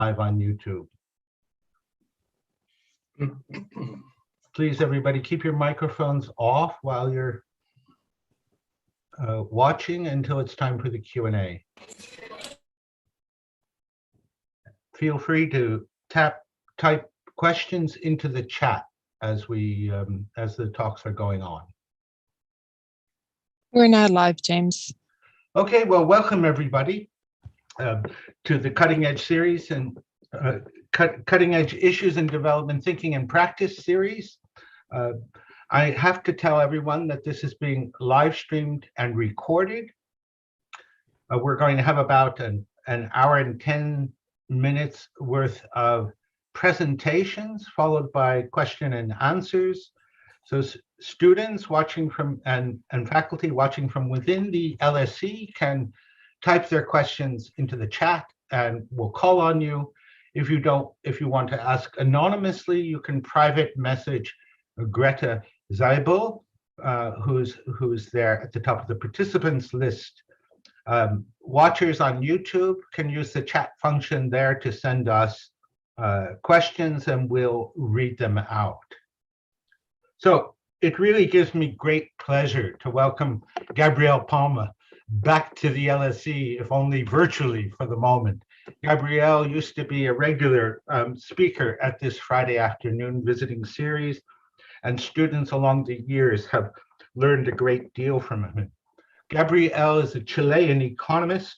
live on YouTube. Please, everybody, keep your microphones off while you're watching until it's time for the Q&A. Feel free to type questions into the chat as we as the talks are going on. We're now live, James. Okay, well, welcome everybody to the Cutting Edge series and Cutting Edge Issues in Development Thinking and Practice series. I have to tell everyone that this is being live streamed and recorded. We're going to have about an hour and 10 minutes worth of presentations followed by question and answers. So students watching from and faculty watching from within the LSE can type their questions into the chat and we'll call on you. If you want to ask anonymously, you can private message Greta Zeibel, who's there at the top of the participants list. Watchers on YouTube can use the chat function there to send us questions and we'll read them out. So it really gives me great pleasure to welcome Gabrielle Palma back to the LSE, if only virtually for the moment. Gabrielle used to be a regular speaker at this Friday afternoon visiting series, and students along the years have learned a great deal from him. Gabrielle is a Chilean economist.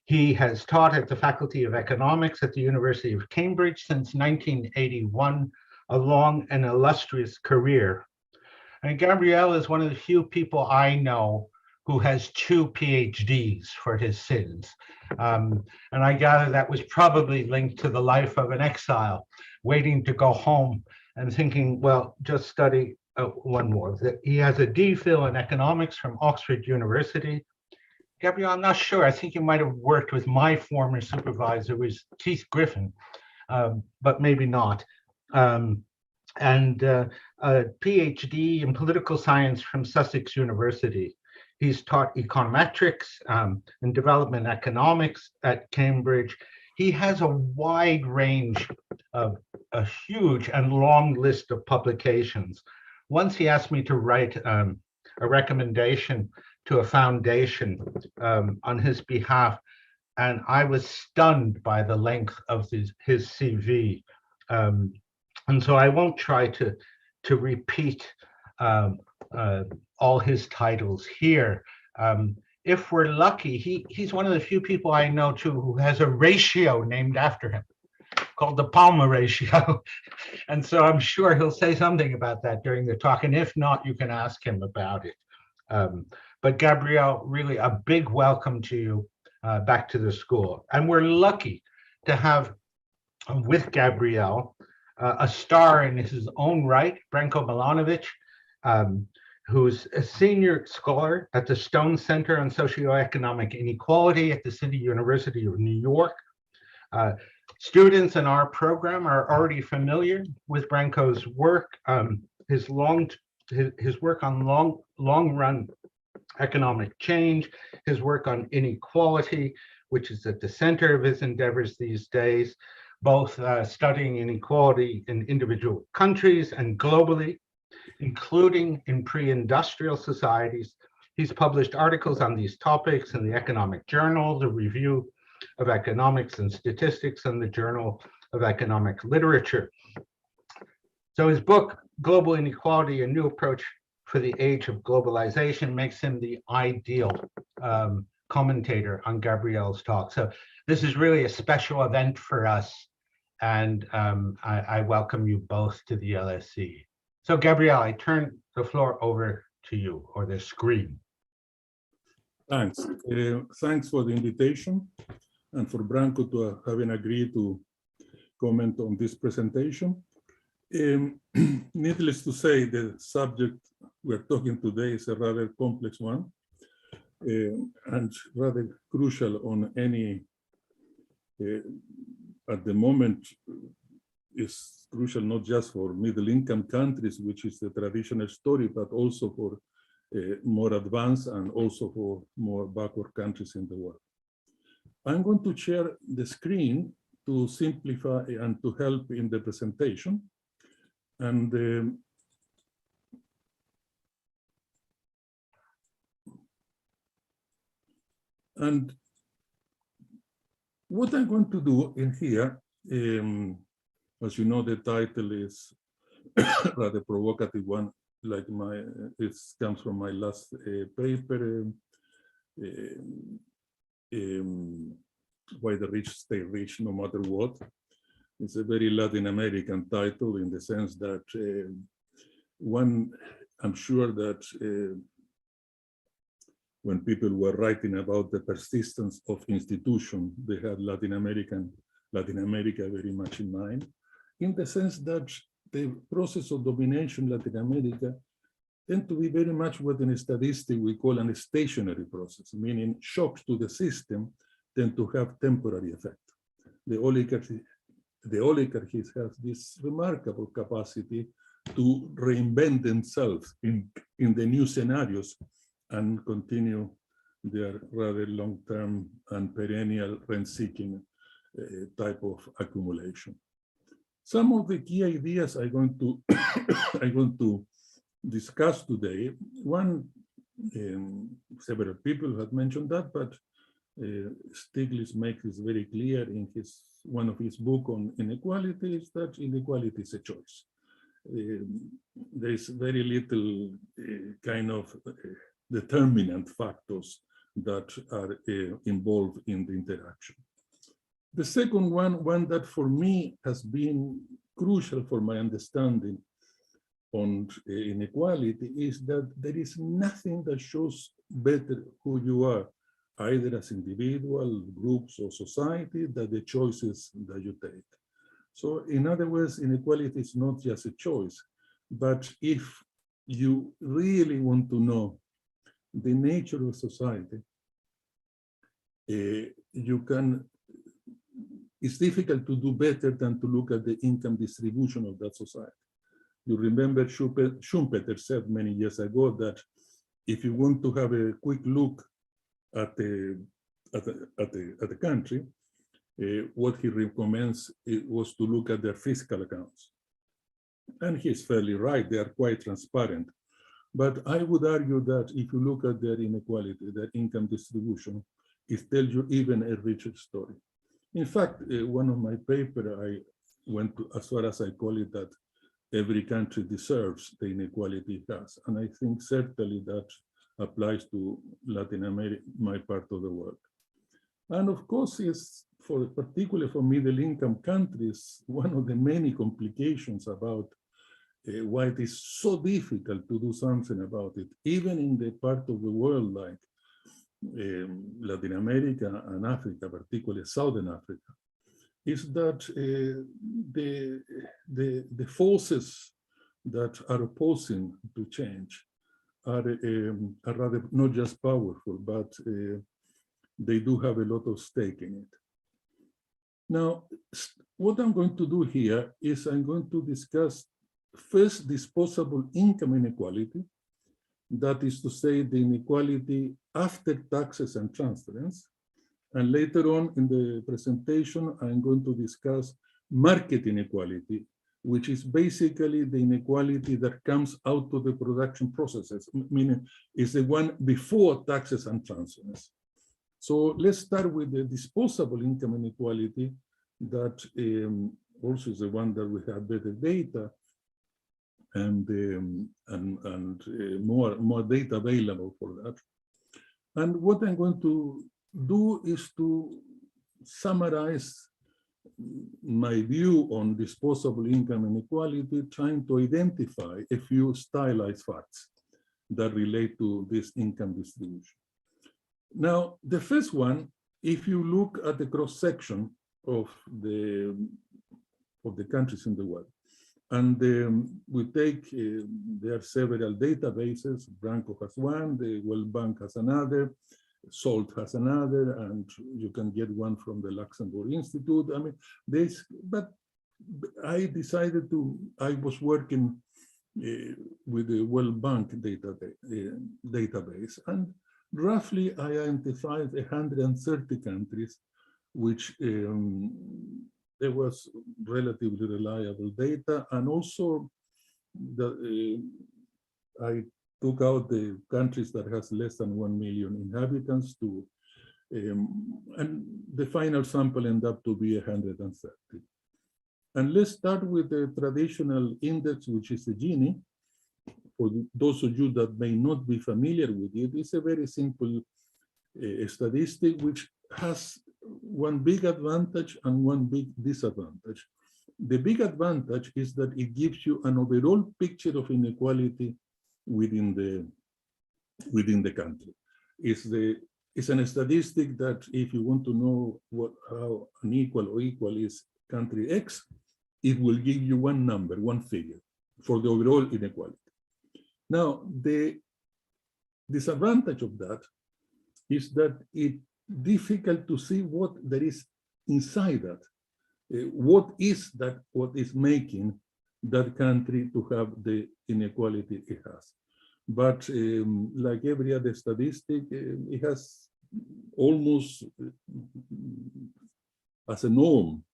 He has taught at the Faculty of Economics at the University of Cambridge since 1981, a long and illustrious career. And Gabrielle is one of the few people I know who has 2 PhDs for his sins. And I gather that was probably linked to the life of an exile, waiting to go home and thinking, well, just study one more. He has a DPhil in economics from Oxford University. Gabrielle, I'm not sure. I think you might have worked with my former supervisor, who was Keith Griffin, but maybe not. And a PhD in political science from Sussex University. He's taught econometrics and development economics at Cambridge. He has a wide range of a huge and long list of publications. Once he asked me to write a recommendation to a foundation on his behalf, and I was stunned by the length of his CV. And so I won't try to repeat all his titles here. If we're lucky, he's one of the few people I know too who has a ratio named after him called the Palma ratio. And so I'm sure he'll say something about that during the talk. And if not, you can ask him about it. But Gabrielle, really a big welcome to you back to the school. And we're lucky to have with Gabrielle a star in his own right, Branko Milanovic, who's a senior scholar at the Stone Center on Socioeconomic Inequality at the City University of New York. Students in our program are already familiar with Branko's work, his work on long-run economic change, his work on inequality, which is at the center of his endeavors these days, both studying inequality in individual countries and globally, including in pre-industrial societies. He's published articles on these topics in the Economic Journal, the Review of Economics and Statistics, and the Journal of Economic Literature. So his book, Global Inequality, A New Approach for the Age of Globalization, makes him the ideal commentator on Gabrielle's talk. So this is really a special event for us, and I welcome you both to the LSE. So Gabrielle, I turn the floor over to you, or the screen. Thanks. Thanks for the invitation and for Branko to having agreed to comment on this presentation. Needless to say, the subject we're talking today is a rather complex one and rather crucial on any, at the moment, is crucial not just for middle-income countries, which is the traditional story, but also for more advanced and also for more backward countries in the world. I'm going to share the screen to simplify and to help in the presentation. And what I'm going to do in here, as you know, the title is rather provocative one, like it comes from my last paper, why the rich stay rich no matter what. It's a very Latin American title in the sense that I'm sure that when people were writing about the persistence of institutions, they had Latin America very much in mind, in the sense that the process of domination in Latin America tend to be very much what in statistics we call a stationary process, meaning shocks to the system tend to have temporary effect. The oligarchies have this remarkable capacity to reinvent themselves in the new scenarios and continue their rather long-term and perennial rent-seeking type of accumulation. Some of the key ideas I'm going to discuss today. One, several people have mentioned that, but Stiglitz makes this very clear in one of his books on inequality, is that inequality is a choice. There is very little kind of determinant factors that are involved in the interaction. The second one that for me has been crucial for my understanding on inequality, is that there is nothing that shows better who you are, either as individual, groups, or society, than the choices that you take. So in other words, inequality is not just a choice, but if you really want to know the nature of society, it's difficult to do better than to look at the income distribution of that society. You remember Schumpeter said many years ago that if you want to have a quick look at the country, what he recommends was to look at their fiscal accounts. And he's fairly right, they are quite transparent. But I would argue that if you look at their inequality, their income distribution, it tells you even a richer story. In fact, one of my papers, I went to, as far as I call it, that every country deserves the inequality it has. And I think certainly that applies to Latin America, my part of the world. And of course, it's particularly for middle income countries, one of the many complications about why it is so difficult to do something about it, even in the part of the world like Latin America and Africa, particularly Southern Africa, is that the forces that are opposing to change are rather not just powerful, but they do have a lot of stake in it. Now, what I'm going to do here is I'm going to discuss first disposable income inequality, that is to say the inequality after taxes and transference. And later on in the presentation, I'm going to discuss market inequality, which is basically the inequality that comes out of the production processes, meaning is the one before taxes and transference. So let's start with the disposable income inequality, that also is the one that we have better data and more data available for that. And what I'm going to do is to summarize my view on disposable income inequality, trying to identify a few stylized facts that relate to this income distribution. Now, the first one, if you look at the cross-section of the countries in the world, and we take, there are several databases, Branco has one, the World Bank has another, SALT has another, and you can get one from the Luxembourg Institute. I mean, but I decided I was working with the World Bank database, and roughly I identified 130 countries which there was relatively reliable data, and also I took out the countries that has less than 1 million inhabitants to, and the final sample ended up to be 130. And let's start with the traditional index, which is the Genie. For those of you that may not be familiar with it, it's a very simple statistic which has one big advantage and one big disadvantage. The big advantage is that it gives you an overall picture of inequality within the country. It's an statistic that if you want to know how unequal or equal is country X, it will give you one number, one figure for the overall inequality. Now, the disadvantage of that is that it's difficult to see what there is inside that. What is making that country to have the inequality it has? But like every other statistic, it has almost as a norm,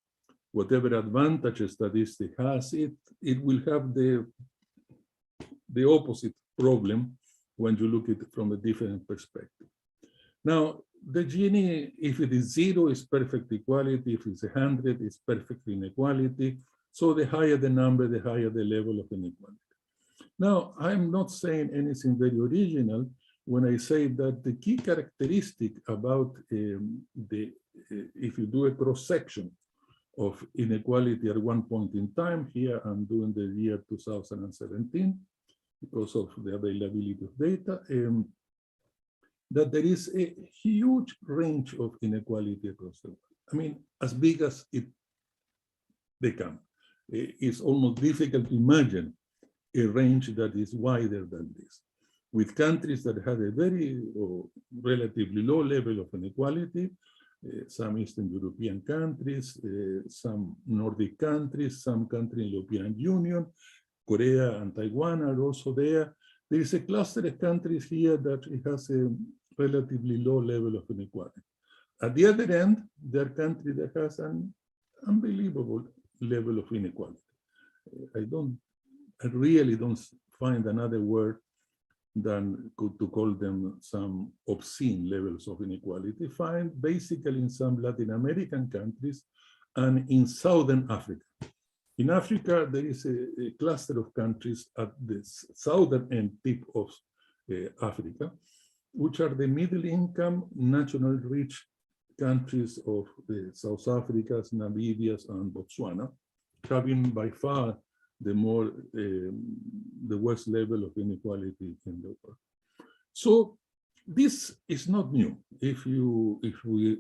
whatever advantage a statistic has, it will have the opposite problem when you look at it from a different perspective. Now, the Gini, if it is 0, is perfect equality. If it's 100, it's perfect inequality. So the higher the number, the higher the level of inequality. Now, I'm not saying anything very original when I say that the key characteristic about if you do a cross-section of inequality at one point in time, here I'm doing the year 2017 because of the availability of data, that there is a huge range of inequality across the world. I mean, as big as they can. It's almost difficult to imagine a range that is wider than this, with countries that have a very relatively low level of inequality, some Eastern European countries, some Nordic countries, some countries in the European Union, Korea and Taiwan are also there. There is a cluster of countries here that it has a relatively low level of inequality. At the other end, there are countries that has an unbelievable level of inequality. I really don't find another word than to call them some obscene levels of inequality. Find basically in some Latin American countries and in Southern Africa. In Africa, there is a cluster of countries at the southern end tip of Africa, which are the middle income, natural rich countries of South Africa, Namibia, and Botswana, having by far the worst level of inequality in the world. So this is not new. If we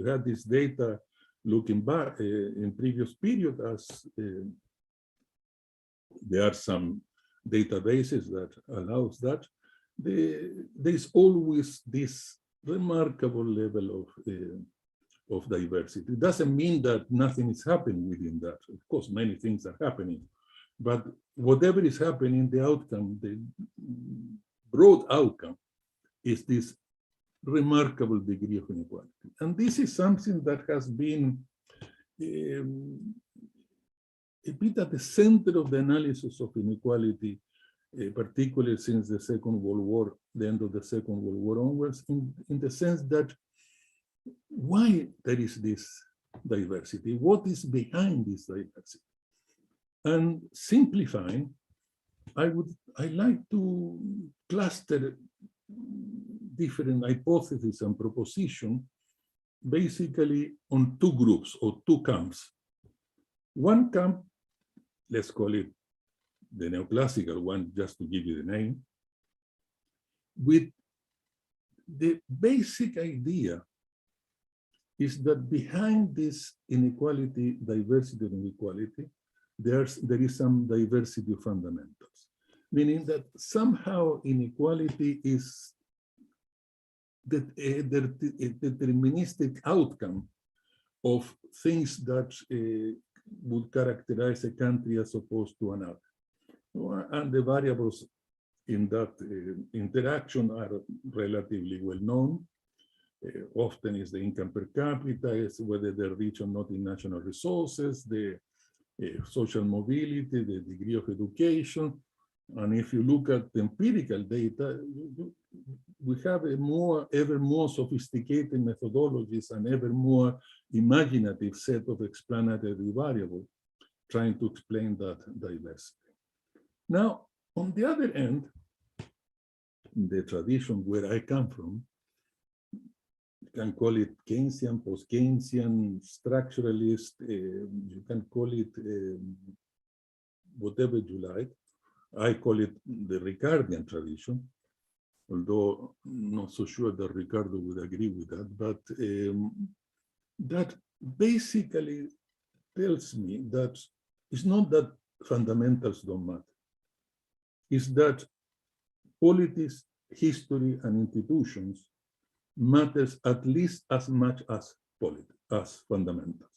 had this data looking back in previous period, as there are some databases that allows that, there's always this remarkable level of diversity. It doesn't mean that nothing is happening within that. Of course, many things are happening, but whatever is happening, the outcome, the broad outcome, is this remarkable degree of inequality. And this is something that has been a bit at the center of the analysis of inequality, particularly since the Second World War, the end of the Second World War onwards, in the sense that why there is this diversity, what is behind this diversity? And simplifying, I like to cluster different hypotheses and propositions basically on two groups or two camps. One camp, let's call it the neoclassical one, just to give you the name, with the basic idea is that behind this inequality, diversity and inequality, there is some diversity of fundamentals, meaning that somehow inequality is the deterministic outcome of things that would characterize a country as opposed to another. And the variables in that interaction are relatively well known. Often is the income per capita, is whether they're rich or not in national resources, the social mobility, the degree of education. And if you look at the empirical data, we have ever more sophisticated methodologies and ever more imaginative set of explanatory variables trying to explain that diversity. Now, on the other end, in the tradition where I come from, you can call it Keynesian, post-Keynesian, structuralist, you can call it whatever you like. I call it the Ricardian tradition, although I'm not so sure that Ricardo would agree with that, but that basically tells me that it's not that fundamentals don't matter. It's that politics, history, and institutions matters at least as much as fundamentals.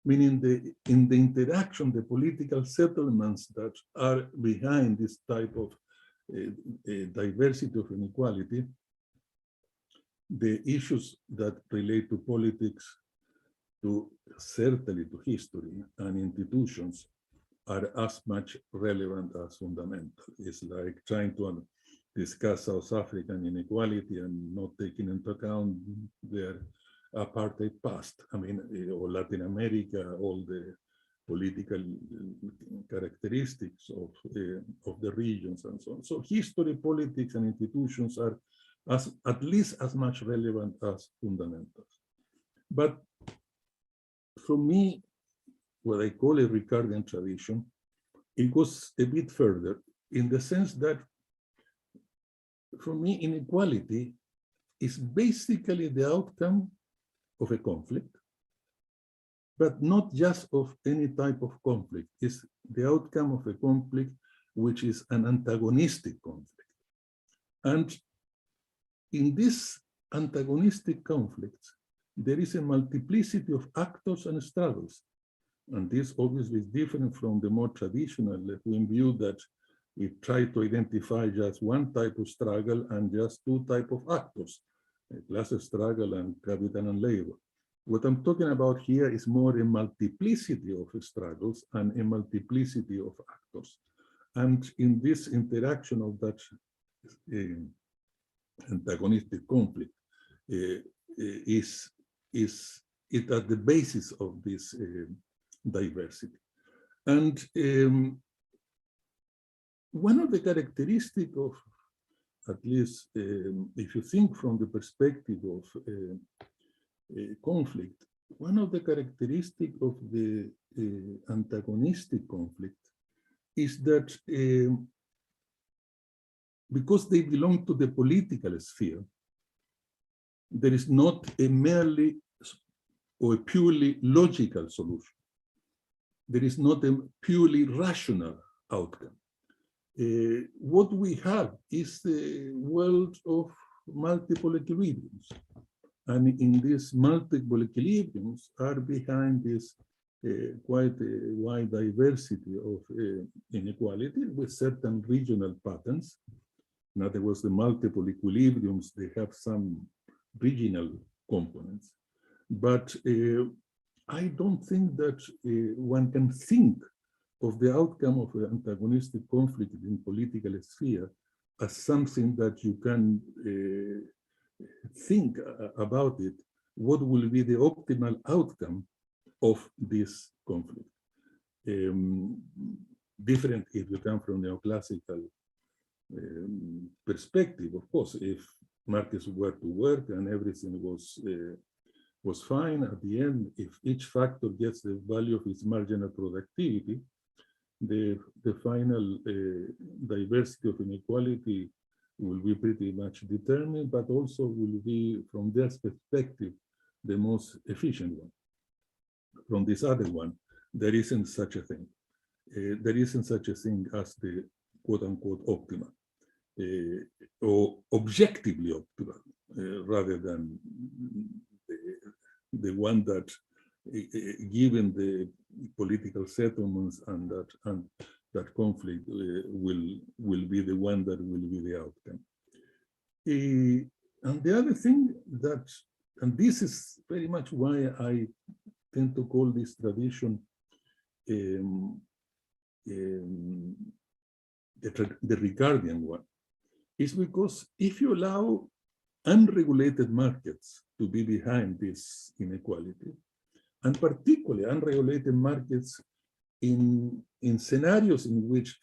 Meaning in the interaction, the political settlements that are behind this type of diversity of inequality, the issues that relate to politics, certainly to history and institutions, are as much relevant as fundamental. It's like trying to discuss South African inequality and not taking into account their apartheid past. I mean, or Latin America, all the political characteristics of the regions and so on. So history, politics, and institutions are at least as much relevant as fundamentals. But for me, what I call a Ricardian tradition, it goes a bit further in the sense that, for me, inequality is basically the outcome of a conflict, but not just of any type of conflict. It's the outcome of a conflict which is an antagonistic conflict. And in this antagonistic conflicts, there is a multiplicity of actors and struggles. And this obviously is different from the more traditional left-wing view that we try to identify just one type of struggle and just two types of actors, class struggle and capital and labor. What I'm talking about here is more a multiplicity of struggles and a multiplicity of actors. And in this interaction of that antagonistic conflict is it at the basis of this diversity. And one of the characteristics of, at least if you think from the perspective of conflict, one of the characteristics of the antagonistic conflict is that because they belong to the political sphere, there is not a merely or a purely logical solution. There is not a purely rational outcome. What we have is the world of multiple equilibriums. And in these multiple equilibriums are behind this quite a wide diversity of inequality with certain regional patterns. In other words, the multiple equilibriums, they have some regional components. But I don't think that one can think of the outcome of an antagonistic conflict in political sphere as something that you can think about it, what will be the optimal outcome of this conflict. Different if you come from neoclassical perspective, of course, if markets were to work and everything was fine, at the end, if each factor gets the value of its marginal productivity, the final diversity of inequality will be pretty much determined, but also will be, from their perspective, the most efficient one. From this other one, there isn't such a thing. There isn't such a thing as the quote-unquote optimal, or objectively optimal, rather than the one that, given the political settlements and that conflict will be the one that will be the outcome. And the other thing that, and this is very much why I tend to call this tradition the Ricardian one, is because if you allow unregulated markets to be behind this inequality, and particularly unregulated markets in scenarios in which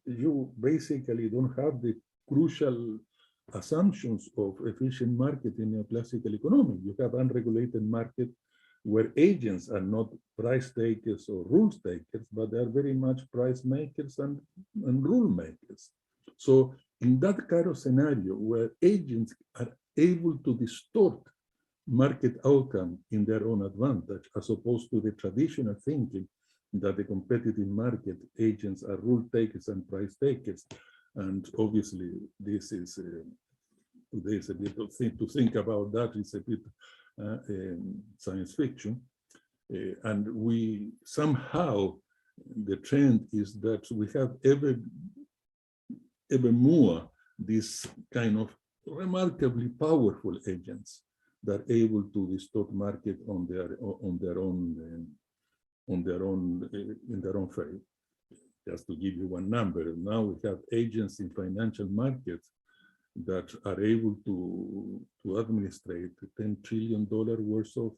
you basically don't have the crucial assumptions of efficient market in a classical economy. You have unregulated market where agents are not price takers or rules takers, but they are very much price makers and rule makers. So in that kind of scenario where agents are able to distort market outcome in their own advantage, as opposed to the traditional thinking that the competitive market agents are rule takers and price takers. And obviously this is there's a bit of thing to think about that. It's a bit science fiction. And we somehow, the trend is that we have ever more this kind of remarkably powerful agents that are able to distort market in their own favor. Just to give you one number, now we have agents in financial markets that are able to administrate $10 trillion worth of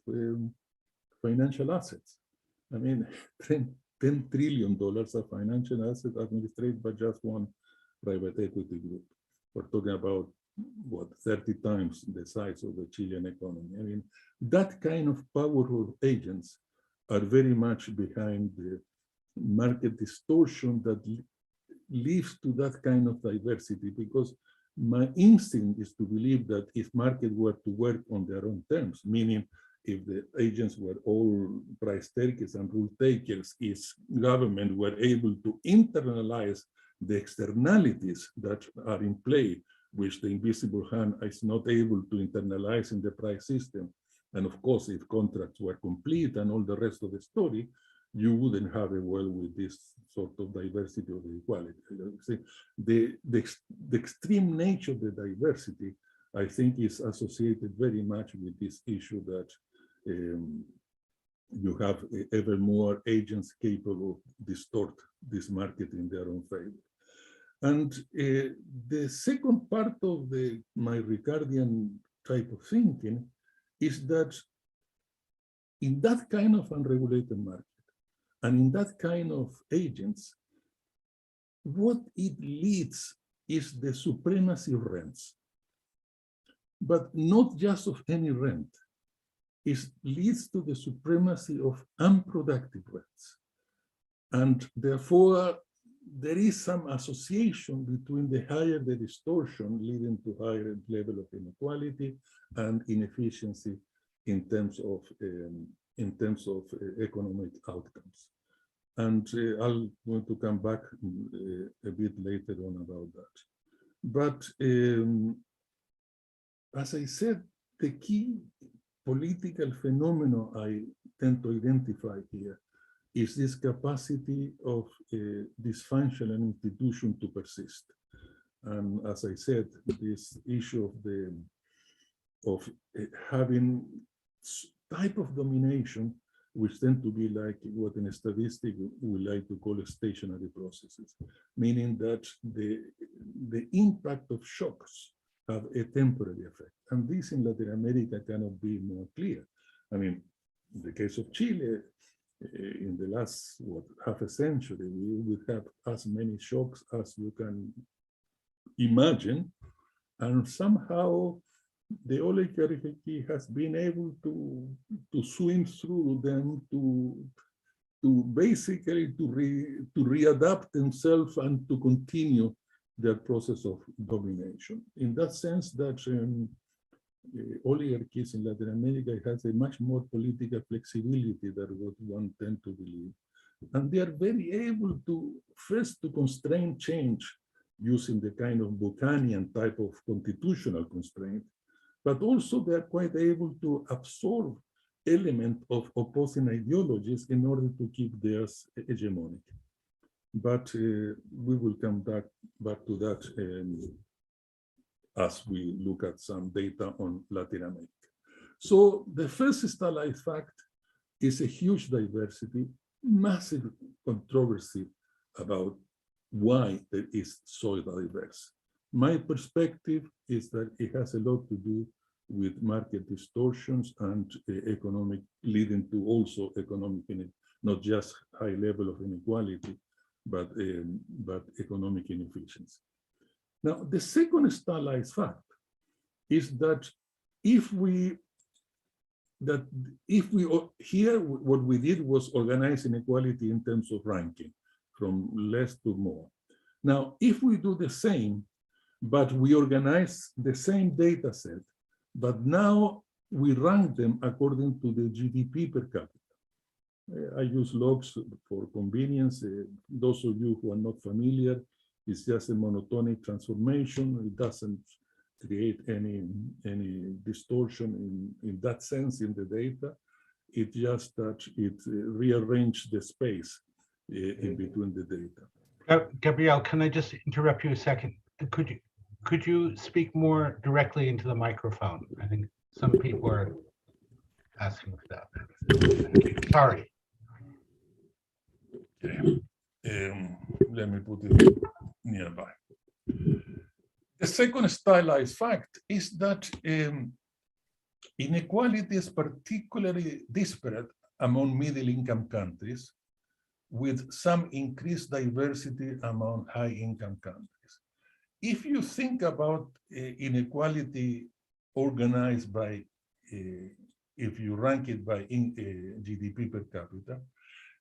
financial assets. I mean, $10 trillion of financial assets administered by just one private equity group. We're talking about, what, 30 times the size of the Chilean economy. I mean, that kind of powerful agents are very much behind the market distortion that leads to that kind of diversity, because my instinct is to believe that if market were to work on their own terms, meaning if the agents were all price takers and rule takers, if government were able to internalize the externalities that are in play, which the invisible hand is not able to internalize in the price system. And of course, if contracts were complete and all the rest of the story, you wouldn't have a world with this sort of diversity or equality. The extreme nature of the diversity, I think, is associated very much with this issue that you have ever more agents capable of distort this market in their own favor. And the second part of my Ricardian type of thinking is that in that kind of unregulated market and in that kind of agents, what it leads is the supremacy of rents, but not just of any rent. It leads to the supremacy of unproductive rents. And therefore, there is some association between the higher the distortion leading to higher level of inequality and inefficiency in terms of economic outcomes. And I'll want to come back a bit later on about that. But as I said, the key political phenomenon I tend to identify here is this capacity of dysfunctional institution to persist. And as I said, this issue of having type of domination, which tend to be like what in a statistic we like to call stationary processes, meaning that the impact of shocks have a temporary effect. And this in Latin America cannot be more clear. I mean, in the case of Chile, in the last, half a century, we would have as many shocks as you can imagine. And somehow the oligarchy has been able to swim through them, to basically to readapt themselves and to continue their process of domination. In that sense, that oligarchies in Latin America has a much more political flexibility than what one tend to believe. And they are very able to, first, to constrain change using the kind of Buchanian type of constitutional constraint, but also they are quite able to absorb elements of opposing ideologies in order to keep theirs hegemonic. But we will come back to that as we look at some data on Latin America. So the first stylized fact is a huge diversity, massive controversy about why there is so diverse. My perspective is that it has a lot to do with market distortions and economic, leading to also economic, not just high level of inequality, but economic inefficiency. Now, the second stylized fact is that if we here, what we did was organize inequality in terms of ranking, from less to more. Now, if we do the same, but we organize the same data set, but now we rank them according to the GDP per capita. I use logs for convenience. Those of you who are not familiar, it's just a monotonic transformation. It doesn't create any distortion in that sense in the data. It just that it rearranges the space in between the data. Gabriel, can I just interrupt you a second? Could you speak more directly into the microphone? I think some people are asking for that. Sorry. Let me put it nearby. The second stylized fact is that inequality is particularly disparate among middle-income countries, with some increased diversity among high-income countries. If you think about inequality organized by, if you rank it by GDP per capita,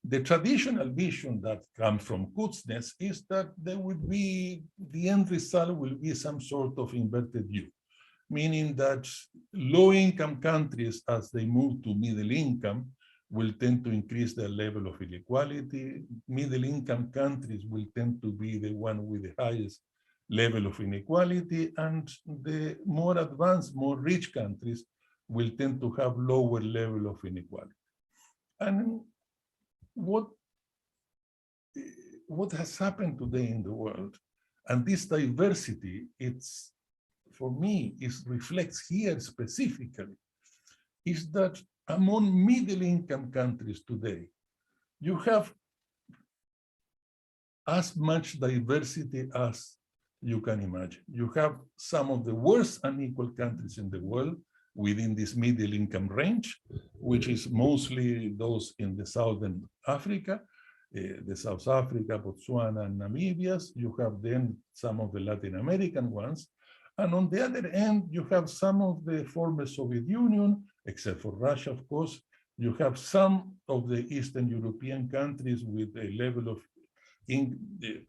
the traditional vision that comes from Kuznets is that there would be, the end result will be some sort of inverted U, meaning that low-income countries, as they move to middle income, will tend to increase their level of inequality. Middle-income countries will tend to be the one with the highest level of inequality, and the more advanced, more rich countries will tend to have lower level of inequality. And what has happened today in the world, and this diversity, it's, for me, reflects here specifically, is that among middle-income countries today, you have as much diversity as you can imagine. You have some of the worst unequal countries in the world within this middle-income range, which is mostly those in the Southern Africa, the South Africa, Botswana, and Namibia. You have then some of the Latin American ones. And on the other end, you have some of the former Soviet Union, except for Russia, of course. You have some of the Eastern European countries with a level of,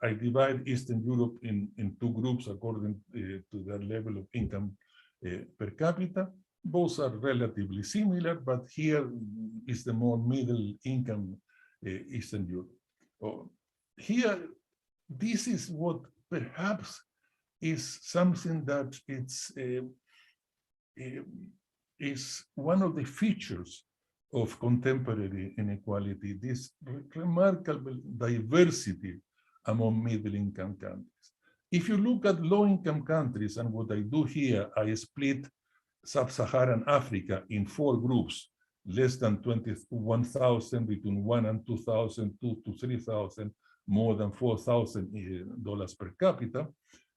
I divide Eastern Europe in two groups according to their level of income per capita. Both are relatively similar, but here is the more middle income Eastern Europe. Here, this is what perhaps is something that is one of the features of contemporary inequality, this remarkable diversity among middle-income countries. If you look at low-income countries, and what I do here, I split Sub-Saharan Africa in 4 groups, less than 21,000, between 1 and 2,000, 2 to 3,000, more than $4,000 per capita.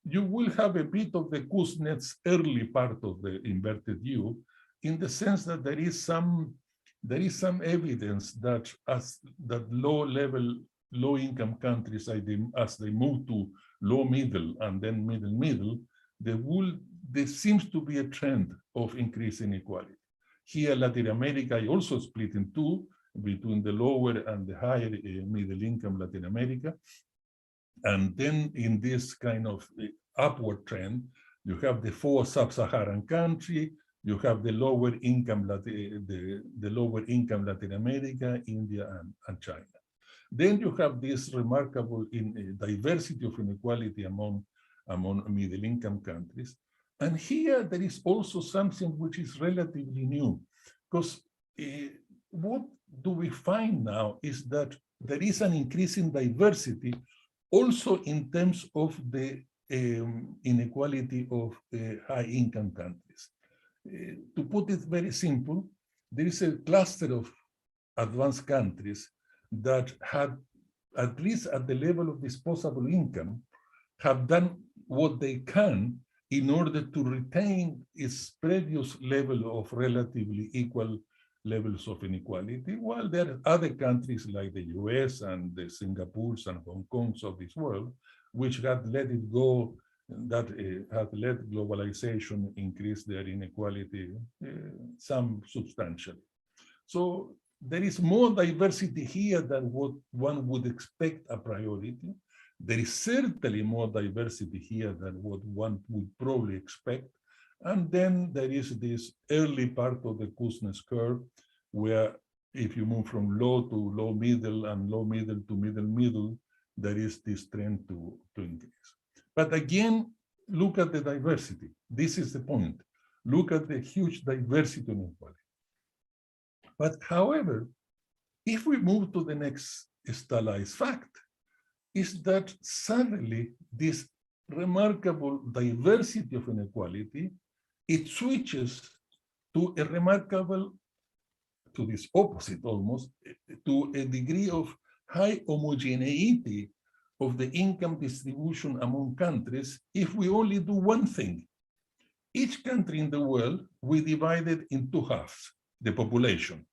You will have a bit of the Kuznets early part of the inverted U, in the sense that there is some evidence that low-income countries, as they move to low-middle and then middle-middle, there seems to be a trend of increasing inequality. Here, Latin America is also split in 2, between the lower and the higher middle-income Latin America. And then in this kind of upward trend, you have the 4 sub-Saharan countries, you have the lower income Latin America, India, and China. Then you have this remarkable diversity of inequality among middle-income countries. And here there is also something which is relatively new, because what do we find now is that there is an increasing diversity also in terms of the inequality of high-income countries. To put it very simple, there is a cluster of advanced countries that had, at least at the level of disposable income, have done what they can in order to retain its previous level of relatively equal levels of inequality, while there are other countries like the US and the Singapores and Hong Kongs of this world, which had let it go, that have let globalization increase their inequality some substantially. So there is more diversity here than what one would expect a priori. There is certainly more diversity here than what one would probably expect. And then there is this early part of the Kuznets curve, where if you move from low to low middle and low middle to middle middle, there is this trend to increase. But again, look at the diversity. This is the point. Look at the huge diversity in inequality. But however, if we move to the next stylized fact, is that suddenly this remarkable diversity of inequality, it switches to a remarkable, to this opposite almost, to a degree of high homogeneity of the income distribution among countries if we only do one thing. Each country in the world, we divide it in two halves, the population.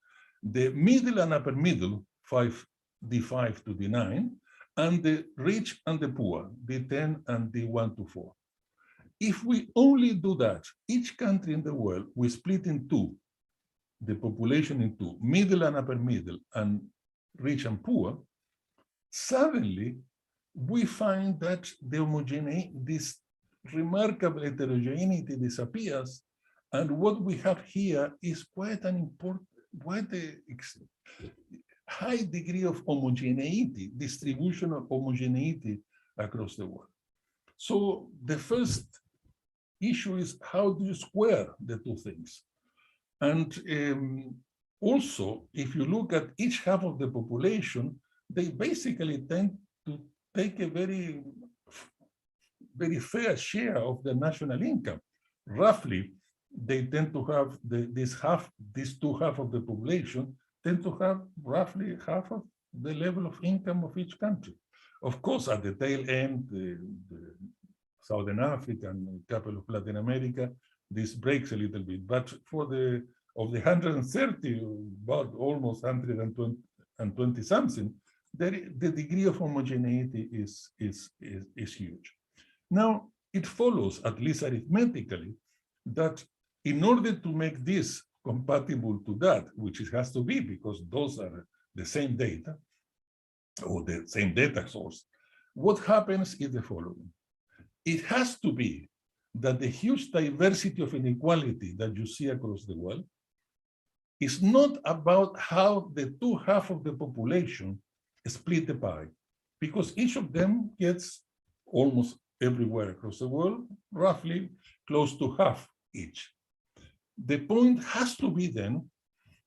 The middle and upper middle, D5 to D9, and the rich and the poor, D10 and D1 to 4. If we only do that, each country in the world, we split in two, the population in two, middle and upper middle, and rich and poor, suddenly we find that the homogeneity, this remarkable heterogeneity disappears, and what we have here is quite an important, quite a high degree of homogeneity, distribution of homogeneity across the world. So the first issue is, how do you square the two things? And also, if you look at each half of the population, they basically tend to take a very fair share of the national income. Roughly, they tend to have these two halves of the population tend to have roughly half of the level of income of each country. Of course, at the tail end, the Southern Africa and a couple of Latin America, this breaks a little bit. But for the 130, about almost 120 something, the degree of homogeneity is huge. Now, it follows, at least arithmetically, that in order to make this compatible to that, which it has to be because those are the same data or the same data source, what happens is the following. It has to be that the huge diversity of inequality that you see across the world is not about how the two halves of the population split the pie, because each of them gets almost everywhere across the world, roughly close to half each. The point has to be then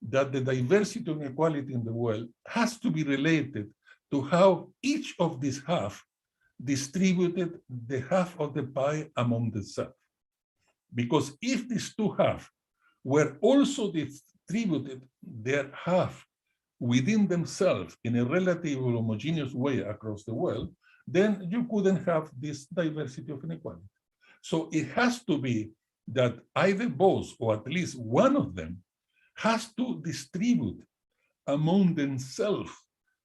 that the diversity of inequality in the world has to be related to how each of these half distributed the half of the pie among themselves. Because if these two halves were also distributed their half within themselves in a relatively homogeneous way across the world, then you couldn't have this diversity of inequality. So it has to be that either both, or at least one of them, has to distribute among themselves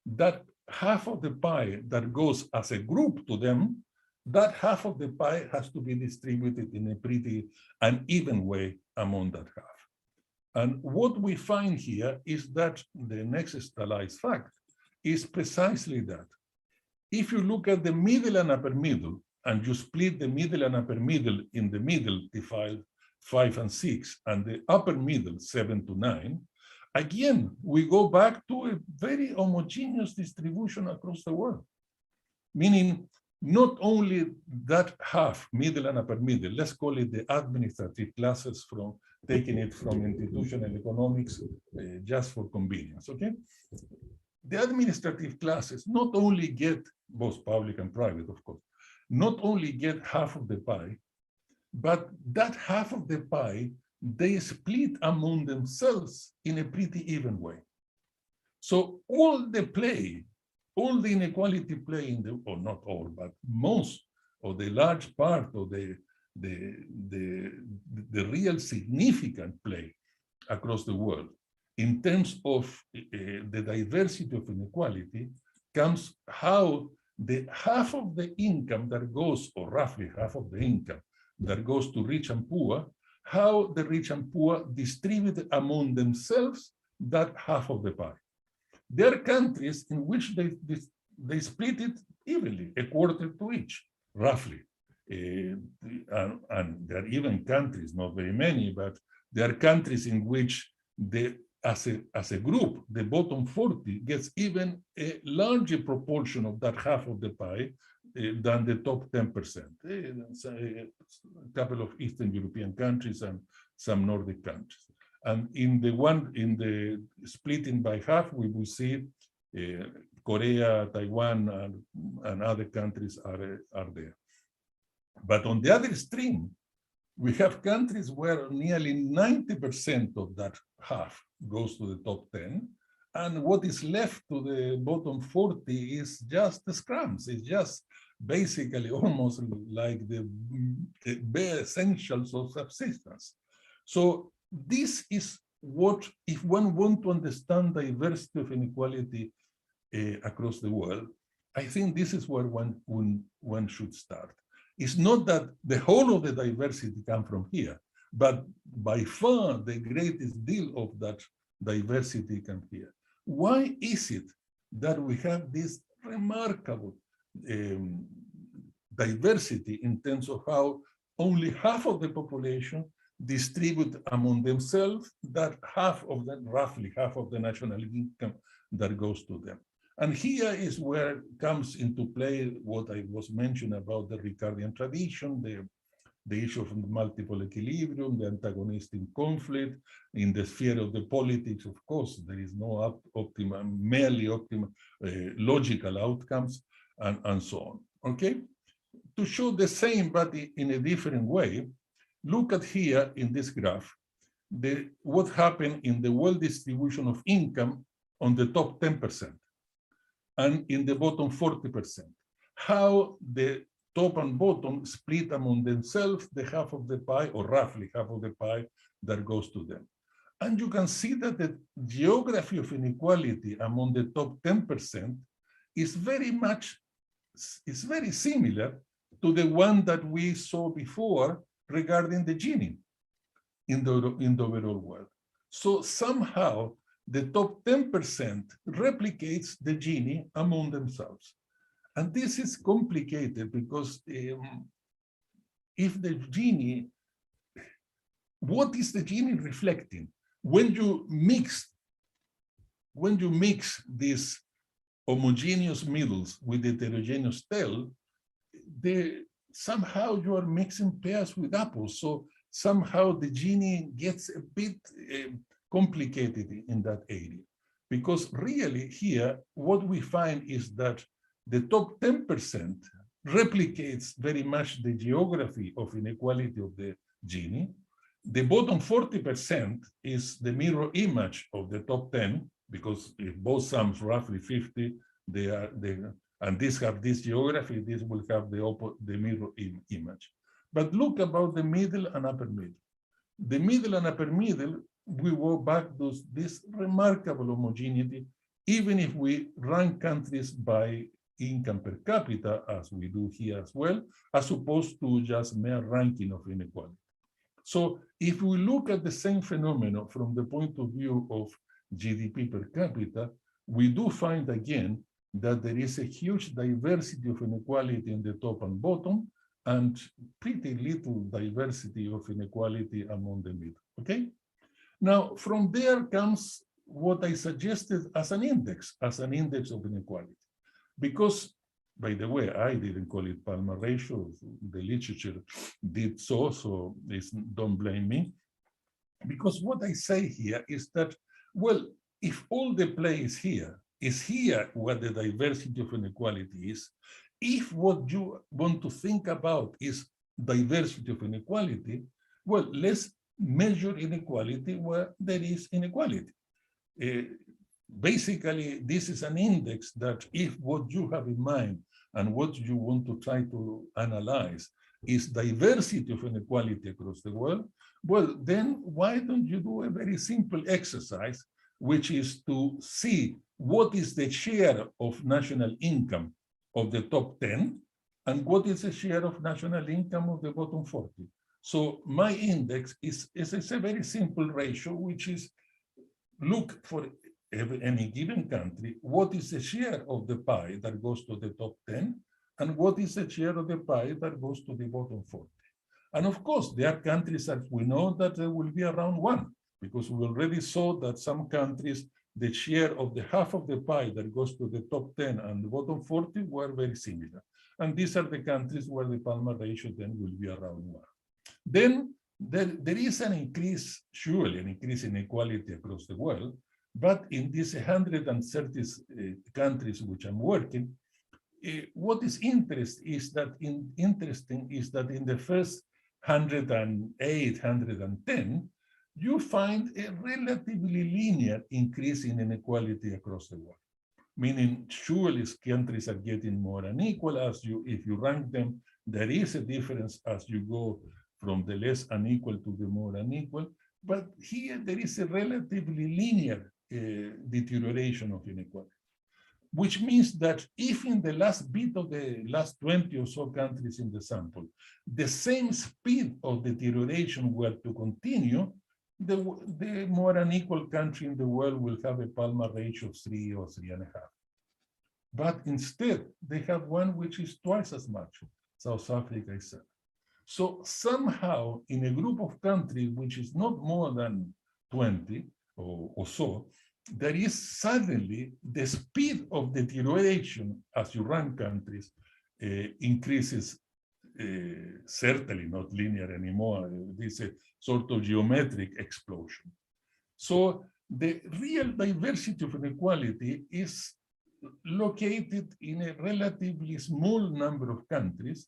that half of the pie that goes as a group to them. That half of the pie has to be distributed in a pretty uneven way among that half. And what we find here is that the next stylized fact is precisely that. If you look at the middle and upper middle, and you split the middle and upper middle in the middle, the 5 and 6, and the upper middle, 7 to 9, again, we go back to a very homogeneous distribution across the world. Meaning, not only that half, middle and upper middle, let's call it the administrative classes, from taking it from institutional economics, just for convenience, okay? The administrative classes not only get both public and private, of course, not only get half of the pie, but that half of the pie, they split among themselves in a pretty even way. So all the play, all the inequality play in the, or not all, but most of the large part of the real significant play across the world in terms of the diversity of inequality comes how the half of the income that goes, or roughly half of the income that goes to rich and poor, how the rich and poor distribute among themselves that half of the pie. There are countries in which they split it evenly, a quarter to each, roughly. And there are even countries, not very many, but there are countries in which as a group, the bottom 40 gets even a larger proportion of that half of the pie than the top 10%. A couple of Eastern European countries and some Nordic countries. And in the splitting by half, we will see Korea, Taiwan, and other countries are there. But on the other extreme, we have countries where nearly 90% of that half goes to the top 10, and what is left to the bottom 40 is just the scrums. It's just basically almost like the bare essentials of subsistence. So this is what, if one wants to understand diversity of inequality across the world, I think this is where one should start. It's not that the whole of the diversity comes from here, but by far the greatest deal of that diversity comes here. Why is it that we have this remarkable diversity in terms of how only half of the population distribute among themselves that half of the, roughly half of the national income that goes to them? And here is where comes into play what I was mentioning about the Ricardian tradition, the issue of multiple equilibrium, the antagonistic conflict. In the sphere of the politics, of course, there is no merely optimal logical outcomes, and so on. Okay? To show the same, but in a different way, look at here in this graph, what happened in the world distribution of income on the top 10%. And in the bottom 40%, how the top and bottom split among themselves the half of the pie, or roughly half of the pie that goes to them. And you can see that the geography of inequality among the top 10% is very similar to the one that we saw before regarding the Genie in the overall world. So somehow, the top 10% replicates the Genie among themselves. And this is complicated because if the Genie, what is the Genie reflecting? When you mix these homogeneous middles with heterogeneous tail, somehow you are mixing pears with apples. So somehow the Genie gets a bit complicated in that area, because really here what we find is that the top 10% replicates very much the geography of inequality of the Genie. The bottom 40% is the mirror image of the top 10, because if both sums roughly 50, and these have this geography, this will have the mirror image. But look about the middle and upper middle. The middle and upper middle, we go back to this remarkable homogeneity, even if we rank countries by income per capita, as we do here as well, as opposed to just mere ranking of inequality. So if we look at the same phenomenon from the point of view of GDP per capita, we do find again that there is a huge diversity of inequality in the top and bottom, and pretty little diversity of inequality among the middle, okay? Now, from there comes what I suggested as an index of inequality. Because, by the way, I didn't call it Palmer ratio, the literature did so don't blame me. Because what I say here is that, well, if all the play is here where the diversity of inequality is, if what you want to think about is diversity of inequality, well, let's measure inequality where there is inequality. Basically, this is an index that if what you have in mind and what you want to try to analyze is diversity of inequality across the world, well, then why don't you do a very simple exercise, which is to see what is the share of national income of the top 10 and what is the share of national income of the bottom 40. So my index is a very simple ratio, which is look for any given country, what is the share of the pie that goes to the top 10 and what is the share of the pie that goes to the bottom 40. And of course, there are countries that we know that will be around 1, because we already saw that some countries, the share of the half of the pie that goes to the top 10 and the bottom 40 were very similar. And these are the countries where the Palmer ratio then will be around 1. Then there is an increase, surely an increase in inequality across the world, but in these 130 countries which I'm working, what is interesting is that in the first 108, 110, you find a relatively linear increase in inequality across the world. Meaning, surely countries are getting more unequal if you rank them. There is a difference as you go from the less unequal to the more unequal. But here there is a relatively linear deterioration of inequality, which means that if in the last bit of the last 20 or so countries in the sample, the same speed of deterioration were to continue, the more unequal country in the world will have a Palmer ratio of 3 or 3.5. But instead, they have one which is twice as much. South Africa is 7. So somehow, in a group of countries which is not more than 20 or so, there is suddenly the speed of deterioration as you rank countries increases, certainly not linear anymore. This is a sort of geometric explosion. So the real diversity of inequality is located in a relatively small number of countries,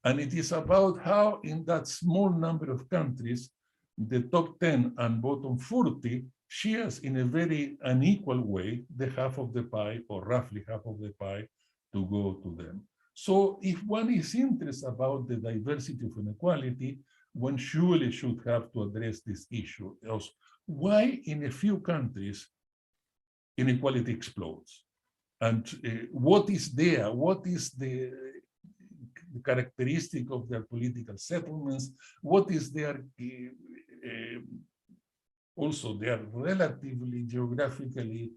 and it is about how in that small number of countries, the top 10 and bottom 40 shares in a very unequal way the half of the pie, or roughly half of the pie, to go to them. So if one is interested about the diversity of inequality, one surely should have to address this issue of why in a few countries inequality explodes. And what is there? What is the characteristic of their political settlements? What is their also they are relatively geographically